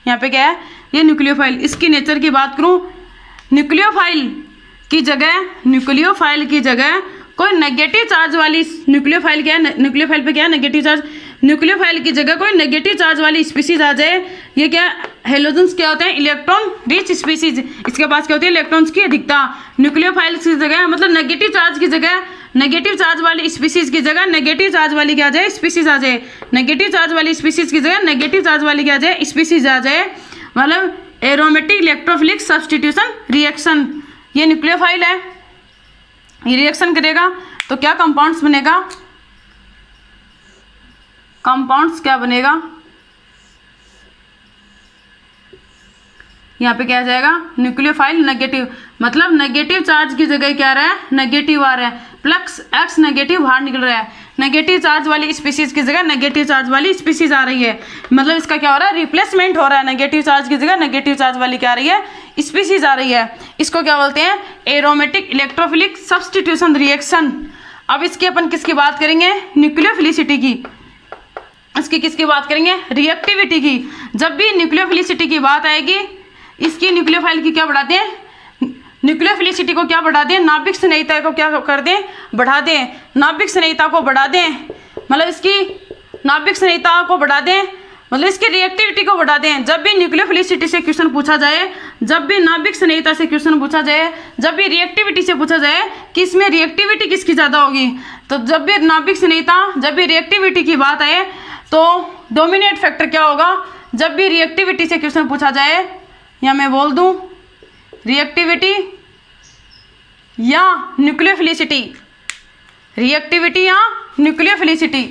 यहाँ पे क्या है? ये न्यूक्लियोफाइल। इसकी नेचर की बात करूँ, न्यूक्लियोफाइल की जगह कोई नेगेटिव चार्ज वाली न्यूक्लियोफाइल क्या है? न्यूक्लियोफाइल पे क्या है? Negative charge. न्यूक्लियोफाइल की जगह कोई नेगेटिव चार्ज वाली स्पीसीज आ जाए, ये क्या? हेलोजन्स क्या होते हैं? Electron rich species. इसके पास क्या होती है? इलेक्ट्रॉन्स की अधिकता। न्यूक्लियोफाइल की जगह मतलब नेगेटिव चार्ज की जगह, नेगेटिव चार्ज वाली स्पीसीज की जगह नेगेटिव चार्ज वाली क्या आ जाए? स्पीसीज आ जाए। नेगेटिव चार्ज वाली स्पीसीज की जगह नेगेटिव चार्ज वाली क्या आ जाए? स्पीसीज आ जाए। मतलब एरोमेटिक इलेक्ट्रोफिलिक सब्स्टिट्यूशन रिएक्शन। ये न्यूक्लियोफाइल है, ये रिएक्शन करेगा तो क्या कंपाउंड्स बनेगा? कंपाउंड्स क्या बनेगा? यहाँ पे क्या आ जाएगा? न्यूक्लियोफाइल नेगेटिव, मतलब नेगेटिव चार्ज की जगह क्या आ रहा है? नेगेटिव आ रहा है। प्लस X नेगेटिव बाहर निकल रहा है। नेगेटिव चार्ज वाली स्पीसीज की जगह नेगेटिव चार्ज वाली स्पीसीज आ रही है। मतलब इसका क्या हो रहा है? रिप्लेसमेंट हो रहा है। नेगेटिव चार्ज की जगह नेगेटिव चार्ज वाली क्या आ रही है? स्पीसीज आ रही है। इसको क्या बोलते हैं? Aromatic electrophilic substitution reaction. अब इसकी अपन किसकी बात करेंगे? न्यूक्लियोफिलिसिटी की। इसकी किसकी बात करेंगे? रिएक्टिविटी की। जब भी न्यूक्लियोफिलिसिटी की बात आएगी, इसकी न्यूक्लियोफाइल की क्या बढ़ाते हैं? न्यूक्लियोफिलिसिटी को क्या बढ़ा दें? नाभिक स्नेहिता को क्या कर दें? बढ़ा दें। नाभिक स्नेहिता को बढ़ा दें, मतलब इसकी नाभिक स्नेहिता को बढ़ा दें, मतलब इसकी रिएक्टिविटी को बढ़ा दें। जब भी न्यूक्लियोफिलिसिटी से क्वेश्चन पूछा जाए, जब भी नाभिक स्नेहिता से क्वेश्चन पूछा जाए, जब भी रिएक्टिविटी से पूछा जाए कि इसमें रिएक्टिविटी किसकी ज़्यादा होगी, तो जब भी नाभिक स्नेहिता, जब भी रिएक्टिविटी की बात आए तो डोमिनेट फैक्टर क्या होगा? जब भी रिएक्टिविटी से क्वेश्चन पूछा जाए, या मैं बोल दूं रिएक्टिविटी या न्यूक्लियोफिलिसिटी, रिएक्टिविटी या न्यूक्लियोफिलिसिटी,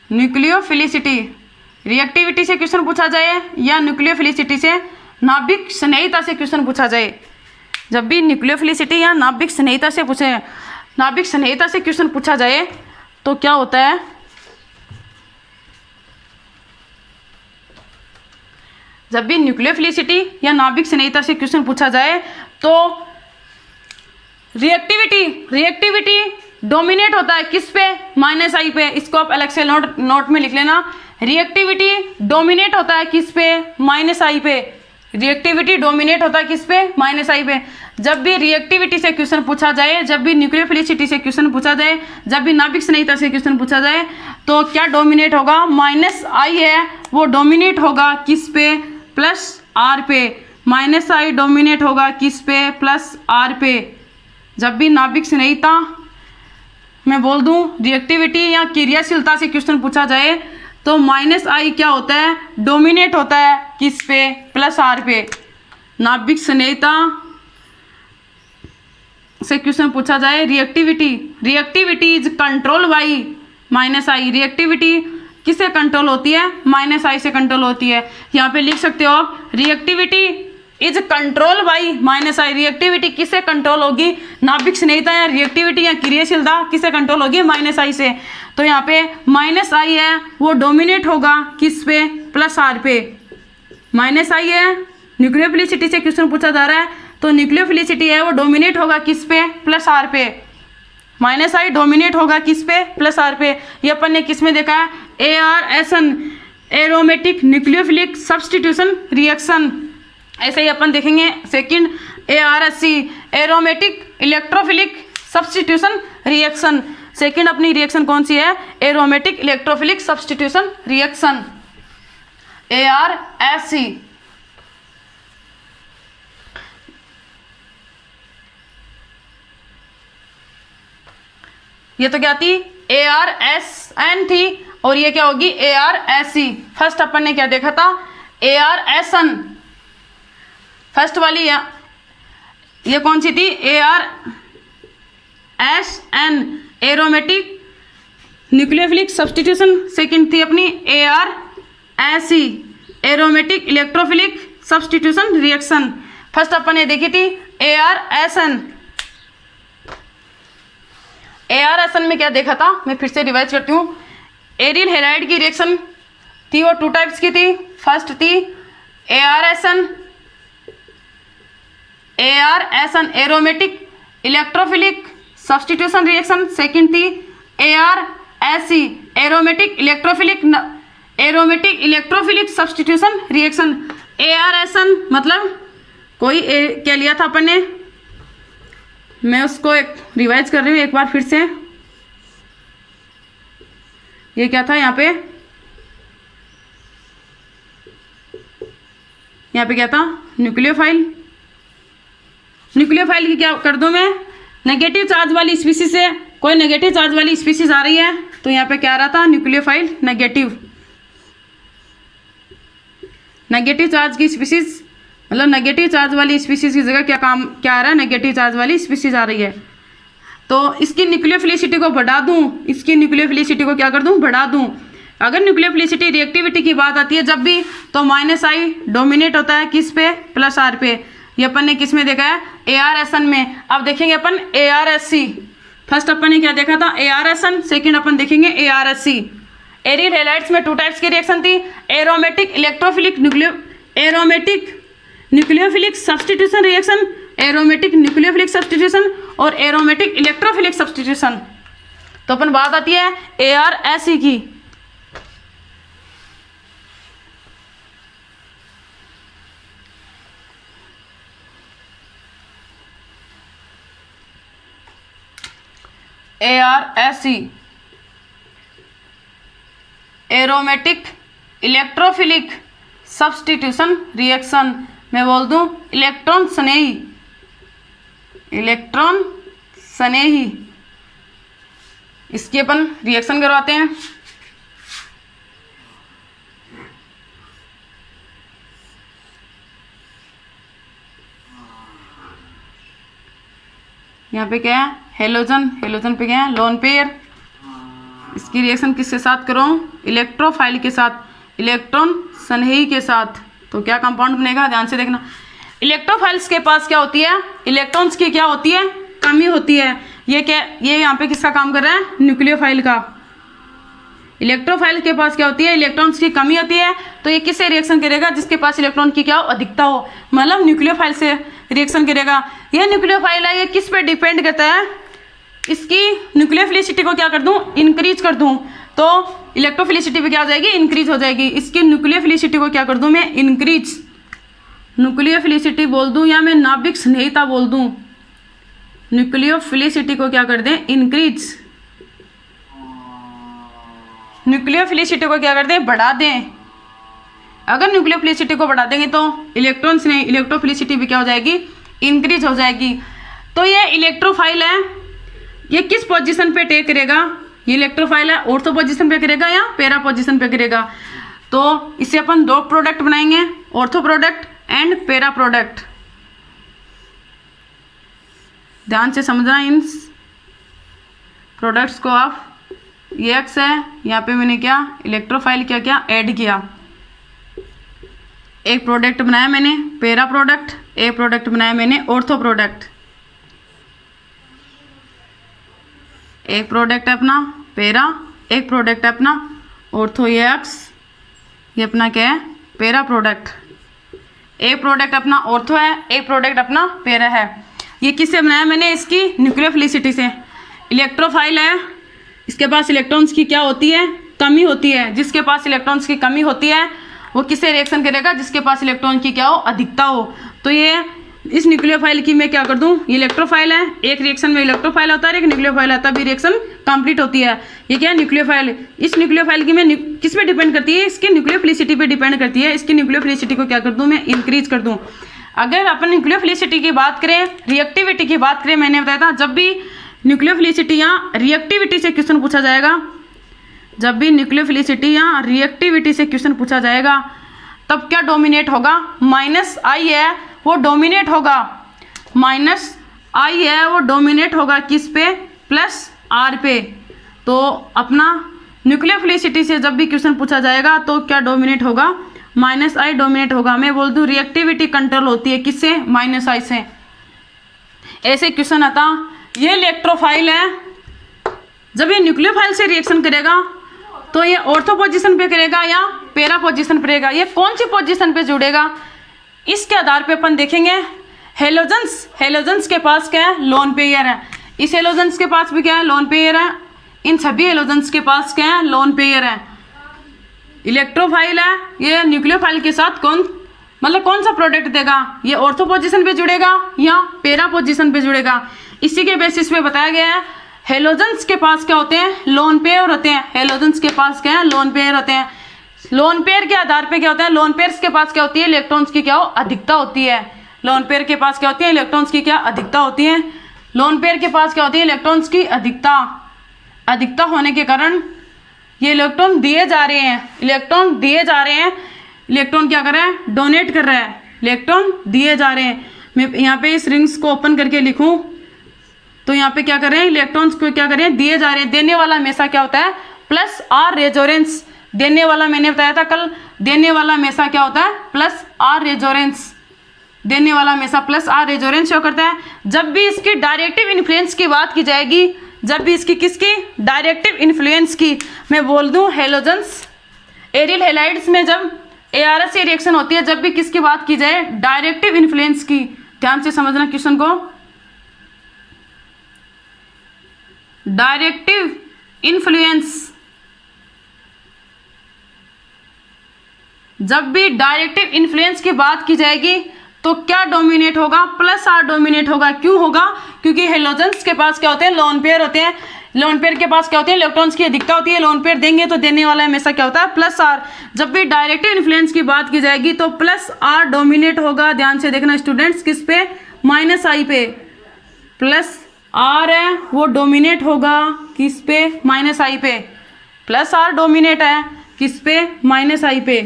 न्यूक्लियोफिलिसिटी, रिएक्टिविटी से क्वेश्चन पूछा जाए या न्यूक्लियोफिलिसिटी से नाभिक स्नेहिता से क्वेश्चन पूछा जाए। जब भी न्यूक्लियोफिलिसिटी या नाभिक स्नेहिता से पूछे, नाभिक स्नेहिता से क्वेश्चन पूछा जाए तो क्या होता है? जब भी न्यूक्लियोफिलिसिटी या नाभिक स्नेहिता से क्वेश्चन पूछा जाए तो रिएक्टिविटी डोमिनेट होता है किस पे? -I पे। इसको आप अलग से नोट में लिख लेना। रिएक्टिविटी डोमिनेट होता है किस पे? -I पे। रिएक्टिविटी डोमिनेट होता है किस पे? -I पे। जब भी रिएक्टिविटी से क्वेश्चन पूछा जाए, जब भी न्यूक्लियोफिलिसिटी से क्वेश्चन पूछा जाए, जब भी नाभिक स्नेहिता से क्वेश्चन पूछा जाए तो क्या डोमिनेट होगा? -I है वो डोमिनेट होगा किस पे? +R पे। -I डोमिनेट होगा किस पे? +R पे। जब भी नाभिक स्नेहिता, मैं बोल दूं रिएक्टिविटी या क्रियाशीलता से क्वेश्चन पूछा जाए तो -I क्या होता है? डोमिनेट होता है किस पे? +R पे। नाभिक स्नेहिता से क्वेश्चन पूछा जाए reactivity is control by -I। Reactivity किससे कंट्रोल होती है? -I से कंट्रोल होती है। यहाँ पे लिख सकते हो आप reactivity is control by minus I. Reactivity किससे कंट्रोल होगी? नाभिक स्नेहिता या रिएक्टिविटी या क्रियाशीलता किससे कंट्रोल होगी? माइनस आई से। तो यहाँ पे माइनस आई है वो डोमिनेट होगा किस पे? प्लस आर पे। माइनस आई है, न्यूक्लियोफिलिसिटी से क्वेश्चन पूछा जा रहा है, तो न्यूक्लियोफिलिसिटी है वो डोमिनेट होगा किस पे? प्लस आर पे। माइनस आई डोमिनेट होगा किस पे? प्लस आर पे। ये अपन ने किस में देखा है? ARSN, aromatic nucleophilic substitution reaction. ऐसे ही अपन देखेंगे second ARSC, aromatic electrophilic substitution reaction. Second अपनी रिएक्शन कौन सी है? Aromatic electrophilic substitution reaction, ARSC। ये तो क्या थी? ARSN थी, और ये क्या होगी? ARSC। फर्स्ट अपन ने क्या देखा था? ARSN फर्स्ट वाली ये कौन सी थी? ARSN, aromatic nucleophilic substitution. Second थी अपनी ARSC, aromatic electrophilic substitution reaction. First अपन ने देखी थी ARSN। ARSN में क्या देखा था? मैं फिर से रिवाइज करती हूँ। एरिल हैलाइड की रिएक्शन थी, वो 2 टाइप्स की थी। फर्स्ट थी ARSN, aromatic electrophilic substitution reaction. Second थी ARSC, aromatic electrophilic substitution reaction. ARSN मतलब कोई क्या लिया था अपन ने? मैं उसको एक रिवाइज कर रही हूँ एक बार फिर से। ये क्या था? यहाँ पे क्या था? न्यूक्लियोफाइल। न्यूक्लियोफाइल की क्या कर दूँ मैं? नेगेटिव चार्ज वाली स्पीसीज से कोई नेगेटिव चार्ज वाली स्पीसीज आ रही है, तो यहाँ पे क्या आ रहा था? न्यूक्लियोफाइल नेगेटिव चार्ज की स्पीसीज, मतलब नेगेटिव चार्ज वाली स्पीसीज की जगह क्या आ रहा है? नेगेटिव चार्ज वाली स्पीसीज आ रही है। तो इसकी न्यूक्लियोफिलिसिटी को बढ़ा दूं, इसकी न्यूक्लियोफिलिसिटी को क्या कर दूं? बढ़ा दूं। अगर न्यूक्लियोफिलिसिटी रिएक्टिविटी की बात आती है जब भी, तो माइनस आई डोमिनेट होता है किस पे? प्लस आर पे। ये अपन ने किस में देखा है? ARSN में। अब देखेंगे अपन ARSC। फर्स्ट अपन ने क्या देखा था? ARSN। सेकेंड अपन देखेंगे ARSC। एरिल हैलाइड्स में 2 टाइप्स की रिएक्शन थी, aromatic nucleophilic substitution reaction, aromatic nucleophilic substitution और एरोमेटिक इलेक्ट्रोफिलिक सब्स्टिट्यूशन। तो अपन बात आती है ARSC की। ARSC, aromatic electrophilic substitution reaction. मैं बोल दूं इलेक्ट्रॉन स्नेही। इसकी अपन रिएक्शन करवाते हैं। यहाँ पे क्या है? हेलोजन पे क्या है? Lone pair. इसकी रिएक्शन किसके साथ करूँ? इलेक्ट्रोफाइल के साथ, इलेक्ट्रॉन स्नेही के साथ। तो क्या कंपाउंड बनेगा? ध्यान से देखना। इलेक्ट्रोफाइल्स के पास क्या होती है? इलेक्ट्रॉन्स की क्या होती है? कमी होती है। ये यहाँ पे किसका काम कर रहा है? न्यूक्लियोफाइल का। इलेक्ट्रोफाइल के पास क्या होती है? इलेक्ट्रॉन्स की कमी होती है। तो ये किससे रिएक्शन करेगा? जिसके पास इलेक्ट्रॉन की क्या हो? अधिकता हो, मतलब न्यूक्लियोफाइल से रिएक्शन करेगा। यह न्यूक्लियोफाइल है, ये किस पे डिपेंड करता है? इसकी न्यूक्लियोफिलिसिटी को क्या कर दूं? इंक्रीज कर दूं। तो इलेक्ट्रोफिलिसिटी पे क्या हो जाएगी? इंक्रीज हो जाएगी। इसकी न्यूक्लियोफिलिसिटी को क्या कर दूं मैं? इंक्रीज। न्यूक्लियोफिलिसिटी बोल दूं या मैं नाभिक स्नेहिता बोल दूं? न्यूक्लियोफिलिसिटी को क्या कर दें? इंक्रीज। न्यूक्लियोफिलिसिटी को क्या कर दें? बढ़ा दें। अगर न्यूक्लियोफिलिसिटी को बढ़ा देंगे तो इलेक्ट्रॉन्स ने इलेक्ट्रोफिलिसिटी भी क्या हो जाएगी? इंक्रीज हो जाएगी। तो ये इलेक्ट्रोफाइल है, ये किस पोजीशन पे टेक करेगा? ये इलेक्ट्रोफाइल है, ऑर्थो पोजीशन पे करेगा या पैरा पोजीशन पे करेगा? तो इससे अपन 2 प्रोडक्ट बनाएंगे, ortho product and para product. ध्यान से समझना इन प्रोडक्ट्स को आप। ये एक्स है, यहाँ पे मैंने क्या इलेक्ट्रोफाइल क्या ऐड किया, एक प्रोडक्ट बनाया मैंने पैरा प्रोडक्ट, एक प्रोडक्ट बनाया मैंने ऑर्थो प्रोडक्ट। एक प्रोडक्ट है अपना पैरा, एक प्रोडक्ट है अपना ऑर्थो, ये एक्स, ये अपना क्या है पैरा प्रोडक्ट। एक प्रोडक्ट अपना ऑर्थो है, एक प्रोडक्ट अपना पैरा है। ये किससे बनाया मैंने? इसकी न्यूक्लियोफिलिसिटी से। इलेक्ट्रोफाइल है, इसके पास इलेक्ट्रॉन्स की क्या होती है? कमी होती है। जिसके पास इलेक्ट्रॉन्स की कमी होती है वो किससे रिएक्शन करेगा? जिसके पास इलेक्ट्रॉन की क्या हो? अधिकता हो। तो ये इस न्यूक्लियोफाइल की मैं क्या कर दूं? ये इलेक्ट्रोफाइल है, एक रिएक्शन में इलेक्ट्रोफाइल होता है, एक न्यूक्लियोफाइल है, तभी रिएक्शन कंप्लीट होती है। ये क्या है? न्यूक्लियोफाइल। इस न्यूक्लियोफाइल की मैं किस पे डिपेंड करती है? इसकी न्यूक्लियोफिलिसिटी पे डिपेंड करती है। इसकी न्यूक्लियोफिलिसिटी को क्या कर दूं मैं? इंक्रीज कर दूं। अगर अपन न्यूक्लियोफिलिसिटी की बात करें, रिएक्टिविटी की बात करें, मैंने बताया था जब भी न्यूक्लियोफिलिसिटी या रिएक्टिविटी से क्वेश्चन पूछा जाएगा, जब भी न्यूक्लियोफिलिसिटी या रिएक्टिविटी से क्वेश्चन पूछा जाएगा तब क्या डोमिनेट होगा? माइनस आई है वो डोमिनेट होगा, माइनस आई है वो डोमिनेट होगा किस पे? प्लस आर पे। तो अपना न्यूक्लियोफिलिसिटी से जब भी क्वेश्चन पूछा जाएगा तो क्या डोमिनेट होगा? माइनस आई डोमिनेट होगा। मैं बोल दूं रिएक्टिविटी कंट्रोल होती है किससे? माइनस आई से। ऐसे क्वेश्चन आता। ये इलेक्ट्रोफाइल है, जब ये न्यूक्लियोफाइल से रिएक्शन करेगा तो ये ऑर्थो पोजीशन पे करेगा या पैरा पोजीशन पे करेगा? ये कौन सी पोजीशन पे जुड़ेगा? इसके आधार पे अपन देखेंगे। हेलोजेंस के पास क्या है? लोन पेयर है। इस हेलोजेंस के पास भी क्या है? लोन पेयर है। इन सभी हेलोजेंस के पास क्या है? लोन पेयर है। इलेक्ट्रोफाइल है, ये न्यूक्लियोफाइल के साथ कौन सा प्रोडक्ट देगा? ये ऑर्थो पोजीशन पे जुड़ेगा या पैरा पोजीशन पे जुड़ेगा? इसी के बेसिस पे बताया गया है। हेलोजेंस के पास क्या होते हैं? लोन पेयर होते हैं। हेलोजेंस के पास क्या है? लोन पेयर होते हैं। लोन पेयर के आधार पे क्या होता है? लोन पेयर्स के पास क्या होती है? इलेक्ट्रॉन्स की क्या हो? अधिकता होती है। लोन पेयर के पास क्या होती है? इलेक्ट्रॉन्स की क्या अधिकता होती है? लोन पेयर के पास क्या होती है? इलेक्ट्रॉन्स की अधिकता। अधिकता होने के कारण ये इलेक्ट्रॉन दिए जा रहे हैं, इलेक्ट्रॉन दिए जा रहे हैं। इलेक्ट्रॉन क्या कर रहा है? डोनेट कर रहा है। इलेक्ट्रॉन दिए जा रहे हैं। मैं यहाँ पे इस रिंग्स को ओपन करके लिखूँ तो यहाँ पे क्या कर रहे हैं? इलेक्ट्रॉन्स को क्या कर रहे हैं? दिए जा रहे हैं। देने वाला हमेशा क्या होता है? Plus R resonance. देने वाला मैंने बताया था कल, देने वाला हमेशा क्या होता है? Plus R resonance. देने वाला हमेशा प्लस आर रेजोरेंस शो करता है। जब भी इसकी डायरेक्टिव इन्फ्लुएंस की बात की जाएगी, जब भी इसकी किसकी? डायरेक्टिव इन्फ्लुएंस की, मैं बोल दूं हेलोजेंस, एरियल हेलाइड्स में जब ARS से रिएक्शन होती है, जब भी किसकी बात की जाए? डायरेक्टिव इन्फ्लुएंस की। ध्यान से समझना क्वेश्चन को। डायरेक्टिव इन्फ्लुएंस, जब भी डायरेक्टिव इन्फ्लुएंस की बात की जाएगी तो क्या डोमिनेट होगा? प्लस आर डोमिनेट होगा। क्यों होगा? क्योंकि हेलोजेंस के पास क्या होते हैं? लोन पेयर होते हैं। लोन पेयर के पास क्या होती है? इलेक्ट्रॉन्स की अधिकता होती है। लोन पेयर देंगे तो देने वाला हमेशा क्या होता है? Plus R. जब भी डायरेक्टिव इन्फ्लुएंस की बात की जाएगी तो प्लस आर डोमिनेट होगा। ध्यान से देखना स्टूडेंट्स, किस पे? माइनस आई पे। प्लस आर है वो डोमिनेट होगा किस पे? माइनस आई पे। प्लस आर डोमिनेट है किस पे? माइनस आई पे।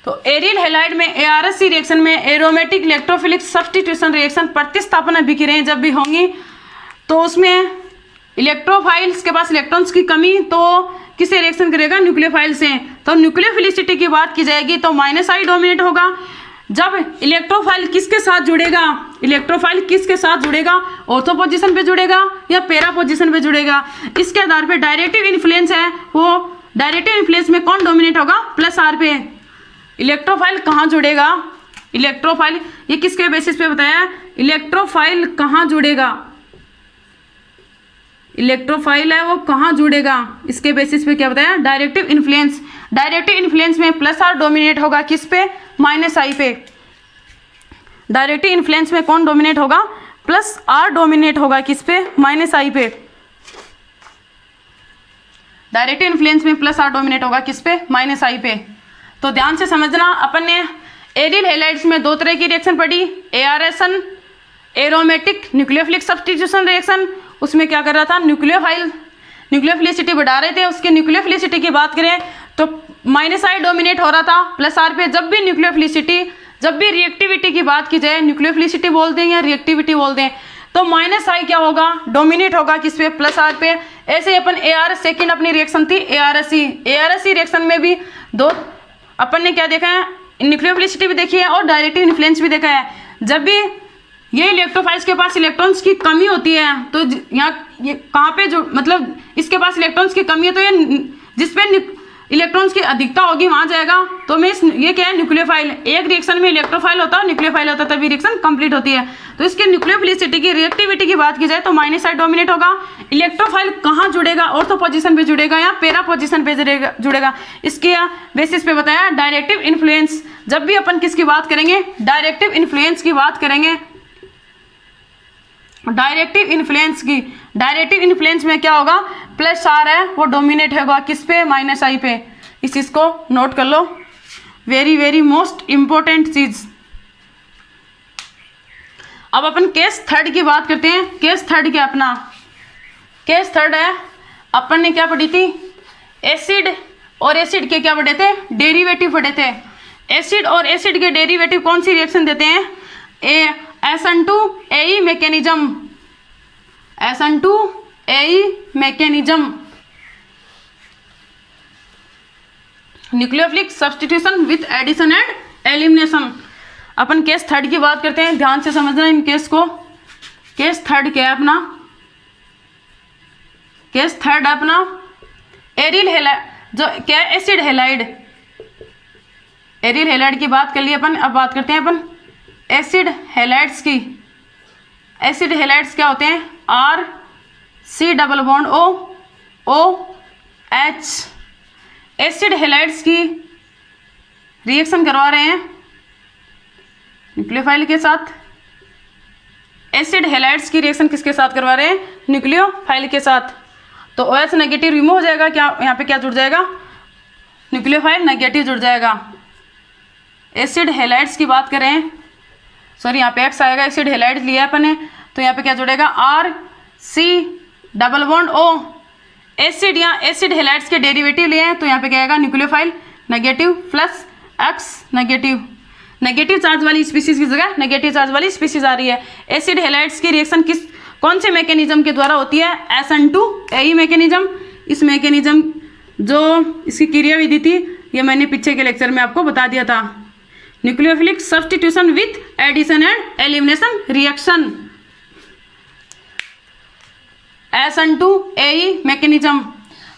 तो एरियल हेलाइड में ARS रिएक्शन में एरोमेटिक इलेक्ट्रोफिलिक सब्स्टिट्यूशन रिएक्शन प्रतिस्थापना विकिरण जब भी होंगी तो उसमें इलेक्ट्रोफाइल्स के पास इलेक्ट्रॉन्स की कमी, तो किससे रिएक्शन करेगा? न्यूक्लियोफाइल से। तो न्यूक्लियोफिलिसिटी की बात की जाएगी तो माइनस आई डोमिनेट होगा। जब इलेक्ट्रोफाइल किसके साथ जुड़ेगा? इलेक्ट्रोफाइल किसके साथ जुड़ेगा? ऑर्थो पोजीशन पे जुड़ेगा या पैरा पोजीशन पे जुड़ेगा? इसके आधार पे डायरेक्टिव इन्फ्लुएंस है, वो डायरेक्टिव इन्फ्लुएंस में कौन डोमिनेट होगा? प्लस आर पे। इलेक्ट्रोफाइल कहाँ जुड़ेगा? इलेक्ट्रोफाइल, ये किसके बेसिस पे बताया? इलेक्ट्रोफाइल कहाँ जुड़ेगा? इलेक्ट्रोफाइल है वो कहाँ जुड़ेगा? इसके बेसिस पे क्या बताया? Directive influence. डायरेक्टिव इन्फ्लुएंस में प्लस आर डोमिनेट होगा किस पे? माइनस आई पे। डायरेक्टिव इन्फ्लुएंस में कौन डोमिनेट होगा? प्लस आर डोमिनेट होगा किस पे? माइनस आई पे। डायरेक्टिव इन्फ्लुएंस में प्लस आर डोमिनेट होगा किस पे? माइनस आई पे। तो ध्यान से समझना, अपन ने एरियल हेलाइड्स में दो तरह की रिएक्शन पढ़ी, ARS aromatic nucleophilic substitution reaction. उसमें क्या कर रहा था? न्यूक्लियोफिलिसिटी बढ़ा रहे थे। उसके न्यूक्लियोफिलिसिटी की बात करें तो माइनस आई डोमिनेट हो रहा था प्लस आर पे। जब भी न्यूक्लियोफिलिसिटी, जब भी रिएक्टिविटी की बात की जाए, न्यूक्लियोफिलिसिटी बोल दें या रिएक्टिविटी बोल दें, तो माइनस आई क्या होगा? डोमिनेट होगा किस पे? प्लस आर पे। ऐसे अपन ARS सेकेंड अपनी रिएक्शन थी ARS रिएक्शन में भी दो अपन ने क्या देखा है? न्यूक्लियोफिलिसिटी भी देखी है और डायरेक्टिव इन्फ्लुएंस भी देखा है। जब भी ये इलेक्ट्रोफाइल्स के पास इलेक्ट्रॉन्स की कमी होती है तो यहाँ ये कहाँ पे जो मतलब इसके पास इलेक्ट्रॉन्स की कमी है तो ये जिस पे इलेक्ट्रॉन्स की अधिकता होगी वहाँ जाएगा। तो मैं ये क्या है न्यूक्लियोफाइल, एक रिएक्शन में इलेक्ट्रोफाइल होता है और न्यूक्लियोफाइल होता है तभी रिएक्शन कंप्लीट होती है। तो इसके न्यूक्लियोफिलिसिटी की रिएक्टिविटी की बात की जाए तो माइनस साइड डोमिनेट होगा। इलेक्ट्रोफाइल कहाँ जुड़ेगा, ऑर्थो पोजीशन पे जुड़ेगा या पैरा पोजीशन पे जुड़ेगा, इसके बेसिस पे बताया। डायरेक्टिव इन्फ्लुएंस, जब भी अपन किसकी बात करेंगे, डायरेक्टिव इन्फ्लुएंस की बात करेंगे, डायरेक्टिव इन्फ्लुएंस में क्या होगा, प्लस आर है वो डोमिनेट होगा किस पे, माइनस आई पे। इस चीज को नोट कर लो, वेरी मोस्ट इंपॉर्टेंट चीज। अब अपन केस थर्ड की बात करते हैं। केस थर्ड क्या अपना, केस थर्ड है अपन ने क्या पढ़ी थी, एसिड और एसिड के क्या पढ़े थे, डेरिवेटिव पढ़े थे। एसिड और एसिड के डेरिवेटिव कौन सी रिएक्शन देते हैं, SN2AE mechanism, SN2AE mechanism, nucleophilic substitution with addition and elimination. अपन केस थर्ड की बात करते हैं, ध्यान से समझना इन केस को। केस थर्ड क्या है अपना, केस थर्ड है अपना एरिल हैलाइड, जो क्या है एसिड हैलाइड, एरिल हैलाइड की बात कर ली अपन। अब बात करते हैं अपन एसिड हैलाइड्स की। एसिड हैलाइड्स क्या होते हैं, RC≡OH। एसिड हैलाइड्स की रिएक्शन करवा रहे हैं न्यूक्लियोफाइल के साथ। एसिड हैलाइड्स की रिएक्शन किसके साथ करवा रहे हैं, न्यूक्लियोफाइल के साथ। तो OH नेगेटिव रिमूव हो जाएगा, क्या यहाँ पे क्या जुड़ जाएगा, न्यूक्लियोफाइल नेगेटिव जुड़ जाएगा। एसिड हैलाइड्स की बात करें, सॉरी यहाँ पे X आएगा, एसिड हैलाइड लिया अपन ने तो यहाँ पे क्या जुड़ेगा, RC≡O। एसिड या एसिड हैलाइड्स के डेरिवेटिव लिए हैं तो यहाँ पे क्या आएगा, nucleophile negative plus X negative. Negative charge वाली स्पीसीज की जगह नेगेटिव चार्ज वाली स्पीसीज आ रही है। एसिड हैलाइड्स की रिएक्शन कौन से मैकेनिज्म के द्वारा होती है, SN2AE मैकेनिज्म। इस मैकेनिज्म जो इसकी क्रियाविधि थी ये मैंने पीछे के लेक्चर में आपको बता दिया था, nucleophilic substitution with addition and elimination reaction, SN2AE mechanism.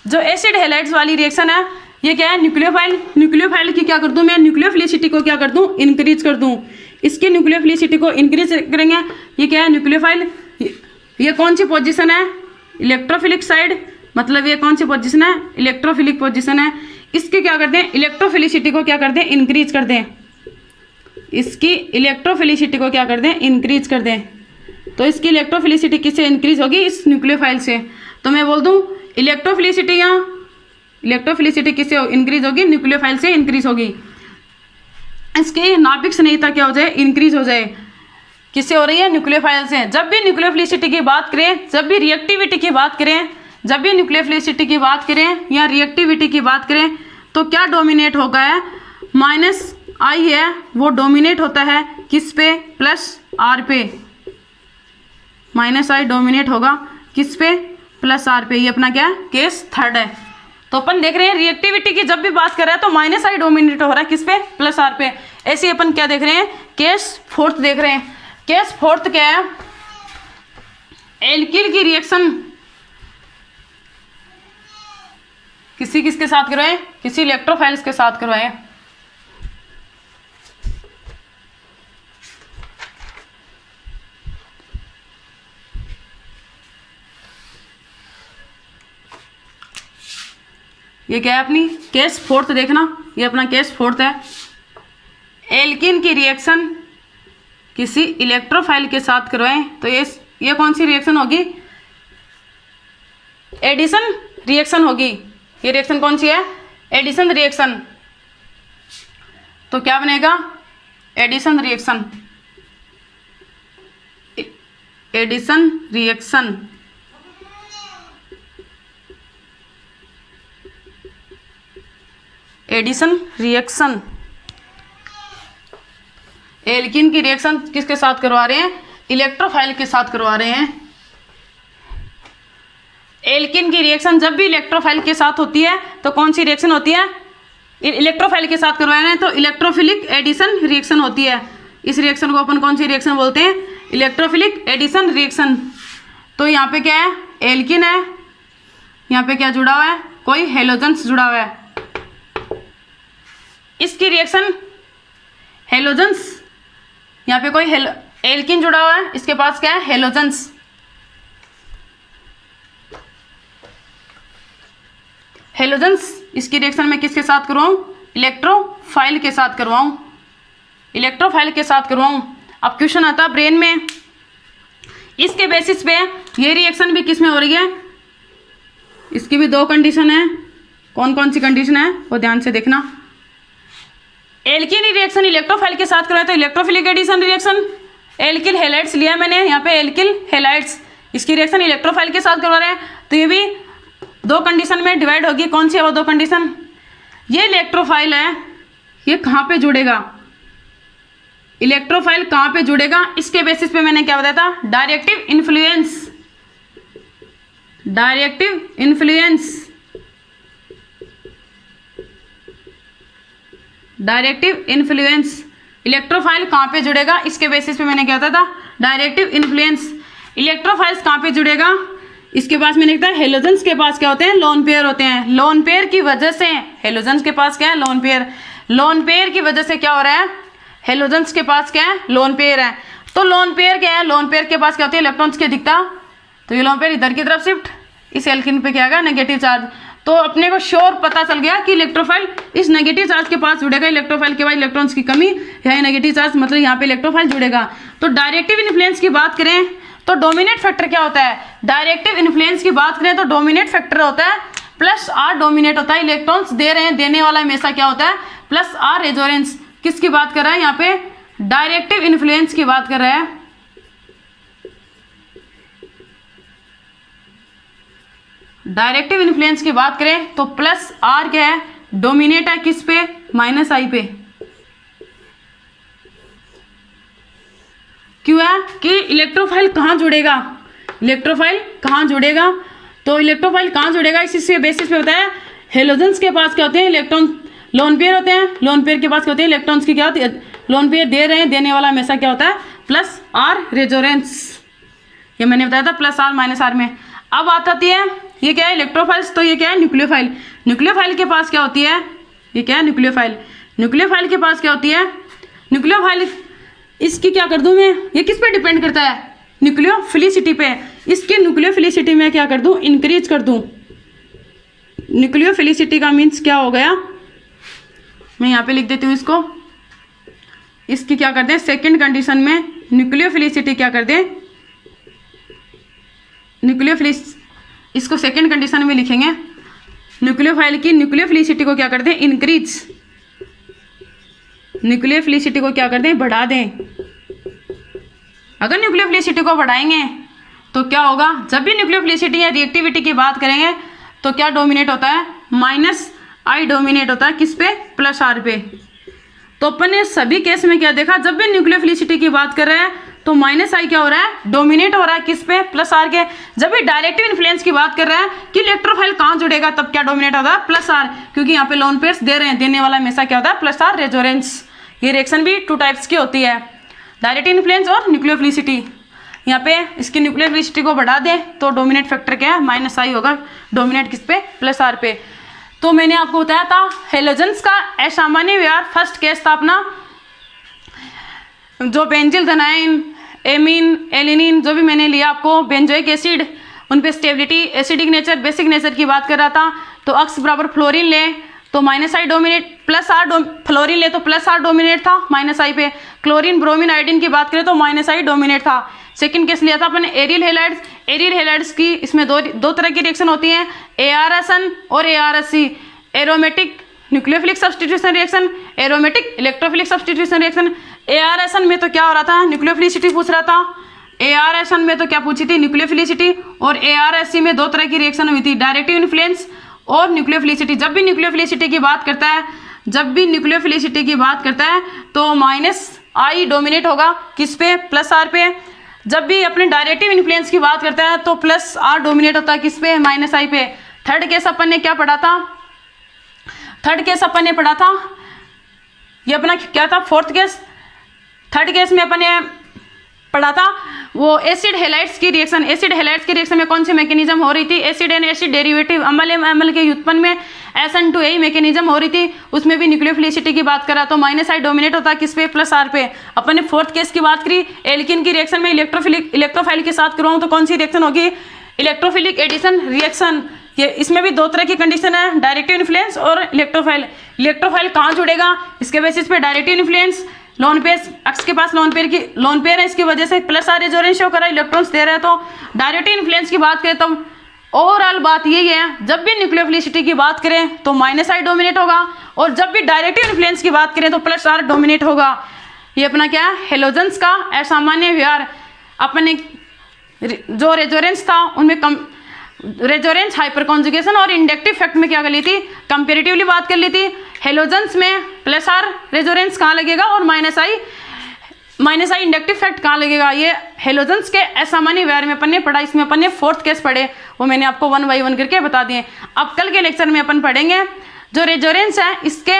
जो एसिड हैलाइड्स वाली रिएक्शन है ये क्या है, न्यूक्लियोफाइल की क्या कर दूं मैं, न्यूक्लियोफिलिसिटी को क्या कर दूं, इंक्रीज कर दूं। इसके न्यूक्लियोफिलिसिटी को इंक्रीज करेंगे, ये क्या है न्यूक्लियोफाइल, ये कौन सी पोजीशन है, इलेक्ट्रोफिलिक साइड, मतलब ये कौन सी पोजीशन है, इलेक्ट्रोफिलिक पोजीशन है। इसके क्या करते हैं, इलेक्ट्रोफिलिसिटी को क्या करते हैं, इंक्रीज कर दें। इसकी इलेक्ट्रोफिलिसिटी को क्या कर दें, इंक्रीज कर दें। तो इसकी इलेक्ट्रोफिलिसिटी किससे इंक्रीज होगी, इस न्यूक्लियोफाइल से। तो मैं बोल दूं इलेक्ट्रोफिलिसिटी किससे इंक्रीज होगी, न्यूक्लियोफाइल से इंक्रीज होगी। इसकी नाभिक स्नेहिता क्या हो जाए, इंक्रीज हो जाए। किससे हो रही है, न्यूक्लियोफाइल से। जब भी न्यूक्लियोफिलिसिटी की बात करें, जब भी रिएक्टिविटी की बात करें, जब भी न्यूक्लियोफिलिसिटी की बात करें या रिएक्टिविटी की बात करें तो क्या डोमिनेट होगा है, माइनस आई है वो डोमिनेट होता है किस पे, प्लस आर पे। माइनस आई डोमिनेट होगा किस पे, प्लस आर पे। ये अपना क्या है, केस थर्ड है। तो अपन देख रहे हैं रिएक्टिविटी की जब भी बात कर रहे हैं तो माइनस आई डोमिनेट हो रहा है किस पे, प्लस आर पे। ऐसे ही अपन क्या देख रहे हैं, केस फोर्थ देख रहे हैं। केस फोर्थ क्या है, एल्किल की रिएक्शन किसके साथ करवाएं, किसी इलेक्ट्रोफाइल्स के साथ करवाएं। ये क्या है अपनी केस फोर्थ, देखना ये अपना केस फोर्थ है। एल्किन की रिएक्शन किसी इलेक्ट्रोफाइल के साथ करवाएं तो ये कौन सी रिएक्शन होगी, एडिशन रिएक्शन होगी। ये रिएक्शन कौन सी है, एडिशन रिएक्शन। तो क्या बनेगा, addition reaction, addition reaction. Addition reaction. Alkene की रिएक्शन किसके साथ करवा रहे हैं, इलेक्ट्रोफाइल के साथ करवा रहे हैं। एल्किन की रिएक्शन जब भी इलेक्ट्रोफाइल के साथ होती है तो कौन सी रिएक्शन होती है, इलेक्ट्रोफाइल के साथ करवा रहे हैं तो इलेक्ट्रोफिलिक एडिशन रिएक्शन होती है। इस रिएक्शन को अपन कौन सी रिएक्शन बोलते हैं? Electrophilic addition reaction. तो यहाँ पे क्या है? एल्किन है। यहाँ पे क्या जुड़ा हुआ है? कोई हेलोजेंस जुड़ा हुआ है। इसकी रिएक्शन हेलोजेंस, यहाँ पे कोई एल्किन जुड़ा हुआ है, इसके पास क्या है? हेलोजेंस। हेलोजेंस इसकी रिएक्शन में किसके साथ करवाऊँ? इलेक्ट्रोफाइल के साथ करवाऊँ, इलेक्ट्रोफाइल के साथ करवाऊँ। अब क्वेश्चन आता है ब्रेन में, इसके बेसिस पे ये रिएक्शन भी किस में हो रही है? इसकी भी दो कंडीशन है। कौन कौन सी कंडीशन है वो ध्यान से देखना। एल्किल रिएक्शन इलेक्ट्रोफाइल के साथ करवाए तो electrophilic addition reaction. Alkyl halides लिया मैंने, यहाँ पे एल्किल हैलाइड्स, इसकी रिएक्शन इलेक्ट्रोफाइल के साथ करवा रहे हैं तो ये भी दो कंडीशन में डिवाइड होगी। कौन सी है वो दो कंडीशन? ये इलेक्ट्रोफाइल है, ये कहाँ पे जुड़ेगा? इलेक्ट्रोफाइल कहाँ पे जुड़ेगा? इसके बेसिस पे मैंने क्या बताया था? Directive influence, directive influence, directive influence. Electrophile कहाँ पे जुड़ेगा? इसके बेसिस पे मैंने क्या बताया था? Directive influence. इलेक्ट्रोफाइल्स कहाँ पे जुड़ेगा? इसके पास मैंने कहा हेलोजेंस के पास क्या होते हैं? लोन पेयर होते हैं। लोन पेयर की वजह से हेलोजेंस के पास क्या है? Lone pair. लोन पेयर की वजह से क्या हो रहा है? हेलोजेंस के पास क्या है? लोन पेयर है। तो लोन पेयर क्या है? लोन पेयर के पास क्या होती है? इलेक्ट्रॉन्स की अधिकता। तो ये लोन पेयर इधर की तरफ शिफ्ट, इस एल्किन पे क्या आएगा? Negative charge. तो अपने को श्योर पता चल गया कि इलेक्ट्रोफाइल इस नेगेटिव चार्ज के पास जुड़ेगा। इलेक्ट्रोफाइल के बाद इलेक्ट्रॉन्स की कमी है, नेगेटिव चार्ज मतलब यहाँ पे इलेक्ट्रोफाइल जुड़ेगा। तो डायरेक्टिव इन्फ्लुएंस की बात करें तो डोमिनेट फैक्टर क्या होता है? डायरेक्टिव इन्फ्लुएंस की बात करें तो डोमिनेट फैक्टर होता है प्लस आर डोमिनेट होता है। इलेक्ट्रॉन्स दे रहे हैं, देने वाला हमेशा क्या होता है? Plus R resonance. किसकी बात कर रहा है यहाँ पे? डायरेक्टिव इन्फ्लुएंस की बात कर रहा है। डायरेक्टिव इन्फ्लुएंस की बात करें तो प्लस आर क्या है? डोमिनेट है किस पे? माइनस आई पे। क्यों है? कि इलेक्ट्रोफाइल कहाँ जुड़ेगा? इलेक्ट्रोफाइल कहाँ जुड़ेगा? तो इलेक्ट्रोफाइल कहाँ जुड़ेगा इसी बेसिस पे बताया। हेलोजेंस के पास क्या होते हैं? इलेक्ट्रॉन लोन पेयर होते हैं। लोन पेयर के पास क्या होते हैं? इलेक्ट्रॉन्स की क्या होती है? लोन पेयर दे रहे हैं, देने वाला हमेशा क्या होता है? Plus R resonance. ये मैंने बताया था प्लस आर माइनस आर में। अब आती है ये क्या है? इलेक्ट्रोफाइल्स। तो ये क्या है? न्यूक्लियोफाइल। न्यूक्लियोफाइल के पास क्या होती है? ये क्या है? न्यूक्लियोफाइल। न्यूक्लियोफाइल के पास क्या होती है? न्यूक्लियोफाइल इसकी क्या कर दूं मैं? ये किस पे डिपेंड करता है? न्यूक्लियोफिलिसिटी पे। इसकी न्यूक्लियोफिलिसिटी में क्या कर दूं? इंक्रीज कर दूं। न्यूक्लियोफिलिसिटी का मीन्स क्या हो गया? मैं यहाँ पे लिख देती हूँ इसको। इसकी क्या कर दें? सेकेंड कंडीशन में न्यूक्लियोफिलिसिटी क्या कर दें? इसको सेकेंड कंडीशन में लिखेंगे। न्यूक्लियोफाइल की न्यूक्लियोफिलिसिटी को क्या कर दें? इंक्रीज। न्यूक्लियोफिलिसिटी को क्या कर दें? बढ़ा दें। अगर न्यूक्लियोफिलिसिटी को बढ़ाएंगे तो क्या होगा? जब भी न्यूक्लियोफिलिसिटी या रिएक्टिविटी की बात करेंगे तो क्या डोमिनेट होता है? माइनस आई डोमिनेट होता है किस पे? प्लस आर पे। तो अपन ने सभी केस में क्या देखा? जब भी न्यूक्लियोफिलिसिटी की बात कर रहे हैं तो माइनस आई क्या हो रहा है? डोमिनेट हो रहा है किस पे? प्लस आर के। जब भी डायरेक्टिव इन्फ्लुएंस की बात कर रहे हैं कि इलेक्ट्रोफाइल कहाँ जुड़ेगा तब क्या डोमिनेट होता है? प्लस आर, क्योंकि यहाँ पे लोन पेयर्स दे रहे हैं, देने वाला हमेशा क्या होता है? Plus R resonance. ये रिएक्शन भी टू टाइप्स की होती है, डायरेक्टिव इन्फ्लुएंस और न्यूक्लियोफिलिसिटी। यहाँ पे इसकी न्यूक्लियोफिलिसिटी को बढ़ा दें तो डोमिनेट फैक्टर क्या है? माइनस आई होगा। डोमिनेट किस पे? प्लस आर पे। तो मैंने आपको बताया था हेलोजेंस का असामान्य व्यवहार। फर्स्ट केस था अपना जो बेंजिल धनायन, एमीन, एलिनिन जो भी मैंने लिया आपको, बेंजोइक एसिड, उन पे stability, acidic nature, basic nature की बात कर रहा था। तो अक्स बराबर फ्लोरीन ले तो minus I dominate, plus R fluorine ले तो प्लस आर डोमिनेट था माइनस आई पे। क्लोरीन, ब्रोमीन, आयोडीन की बात करें तो माइनस आई डोमिनेट था। सेकंड केस लिया था अपन एरियल हैलाइड्स। एरियल हैलाइड्स की इसमें दो तरह की रिएक्शन होती हैं, ARSN और ARSC। Aromatic nucleophilic substitution reaction, aromatic electrophilic substitution reaction. ARSN में तो क्या हो रहा था? न्यूक्लियोफिलिसिटी पूछ रहा था। ARSN में तो क्या पूछी थी? न्यूक्लियोफिलिसिटी। और ARSC में दो तरह की रिएक्शन हुई थी, डायरेक्टिव इन्फ्लुएंस और न्यूक्लियोफिलिसिटी। जब भी न्यूक्लियोफिलिसिटी की बात करता है तो माइनस आई डोमिनेट होगा किस पे? प्लस आर पे। जब भी अपने डायरेक्टिव इन्फ्लुएंस की बात करता है तो प्लस आर डोमिनेट होता है किस पे? माइनस आई पे। थर्ड केस अपन ने क्या पढ़ा था? थर्ड केस अपन ने पढ़ा था, ये अपना क्या था, फोर्थ केस। थर्ड केस में अपन ने पढ़ा था वो एसिड हेलाइड्स की रिएक्शन। एसिड हेलाइड्स की रिएक्शन में कौन सी मैकेनिज्म हो रही थी, एसिड एंड एसिड डेरिवेटिव, अम्ल एवं अम्ल के उत्पन्न में SN2A मैकेनिज्म हो रही थी। उसमें भी न्यूक्लियोफिलिसिटी की बात करा तो माइनस आई डोमिनेट होता है किस पे, प्लस आर पे। अपन ने फोर्थ केस की बात करी, एल्किन की रिएक्शन में इलेक्ट्रोफाइल के साथ करवाऊँ तो कौन सी रिएक्शन होगी, इलेक्ट्रोफिलिक एडिशन रिएक्शन। ये इसमें भी दो तरह की कंडीशन है, डायरेक्टिव इन्फ्लुएंस और इलेक्ट्रोफाइल। इलेक्ट्रोफाइल कहाँ जुड़ेगा, इसके बेसिस पे डायरेक्टिव इन्फ्लुएंस, लोन पेयर अक्ष के पास लोन पेयर है, इसकी वजह से प्लस आर रेजोनेंस शो कर रहा है, इलेक्ट्रॉन्स दे रहा है। तो डायरेक्टिव इन्फ्लुएंस की बात करें तो ओवरऑल बात यही है, जब भी न्यूक्लियोफिलिसिटी की बात करें तो माइनस आई डोमिनेट होगा, और जब भी डायरेक्टिव इन्फ्लुएंस की बात करें तो प्लस आर डोमिनेट होगा। ये अपना क्या है, हेलोजेंस का असामान्य व्यवहार। अपने जो रेजोनेंस था उनमें कम रेजोनेंस, हाइपर कॉन्जुगेशन और इंडक्टिव इफेक्ट में क्या कर ली थी, कंपेरेटिवली बात कर ली थी। हेलोजेंस में प्लस आर रेजोनेंस कहाँ लगेगा और माइनस आई इंडक्टिव इफेक्ट कहाँ लगेगा। ये हेलोजेंस के असामान्य व्यवहार में अपन ने पढ़ा, इसमें अपन ने फोर्थ केस पढ़े, वो मैंने आपको 1 बाय 1 करके बता दिए। अब कल के लेक्चर में अपन पढ़ेंगे जो रेजोनेंस है इसके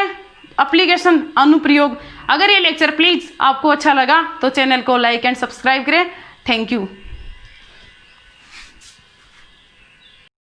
एप्लीकेशन, अनुप्रयोग। अगर ये लेक्चर प्लीज आपको अच्छा लगा तो चैनल को लाइक एंड सब्सक्राइब करें। Thank you.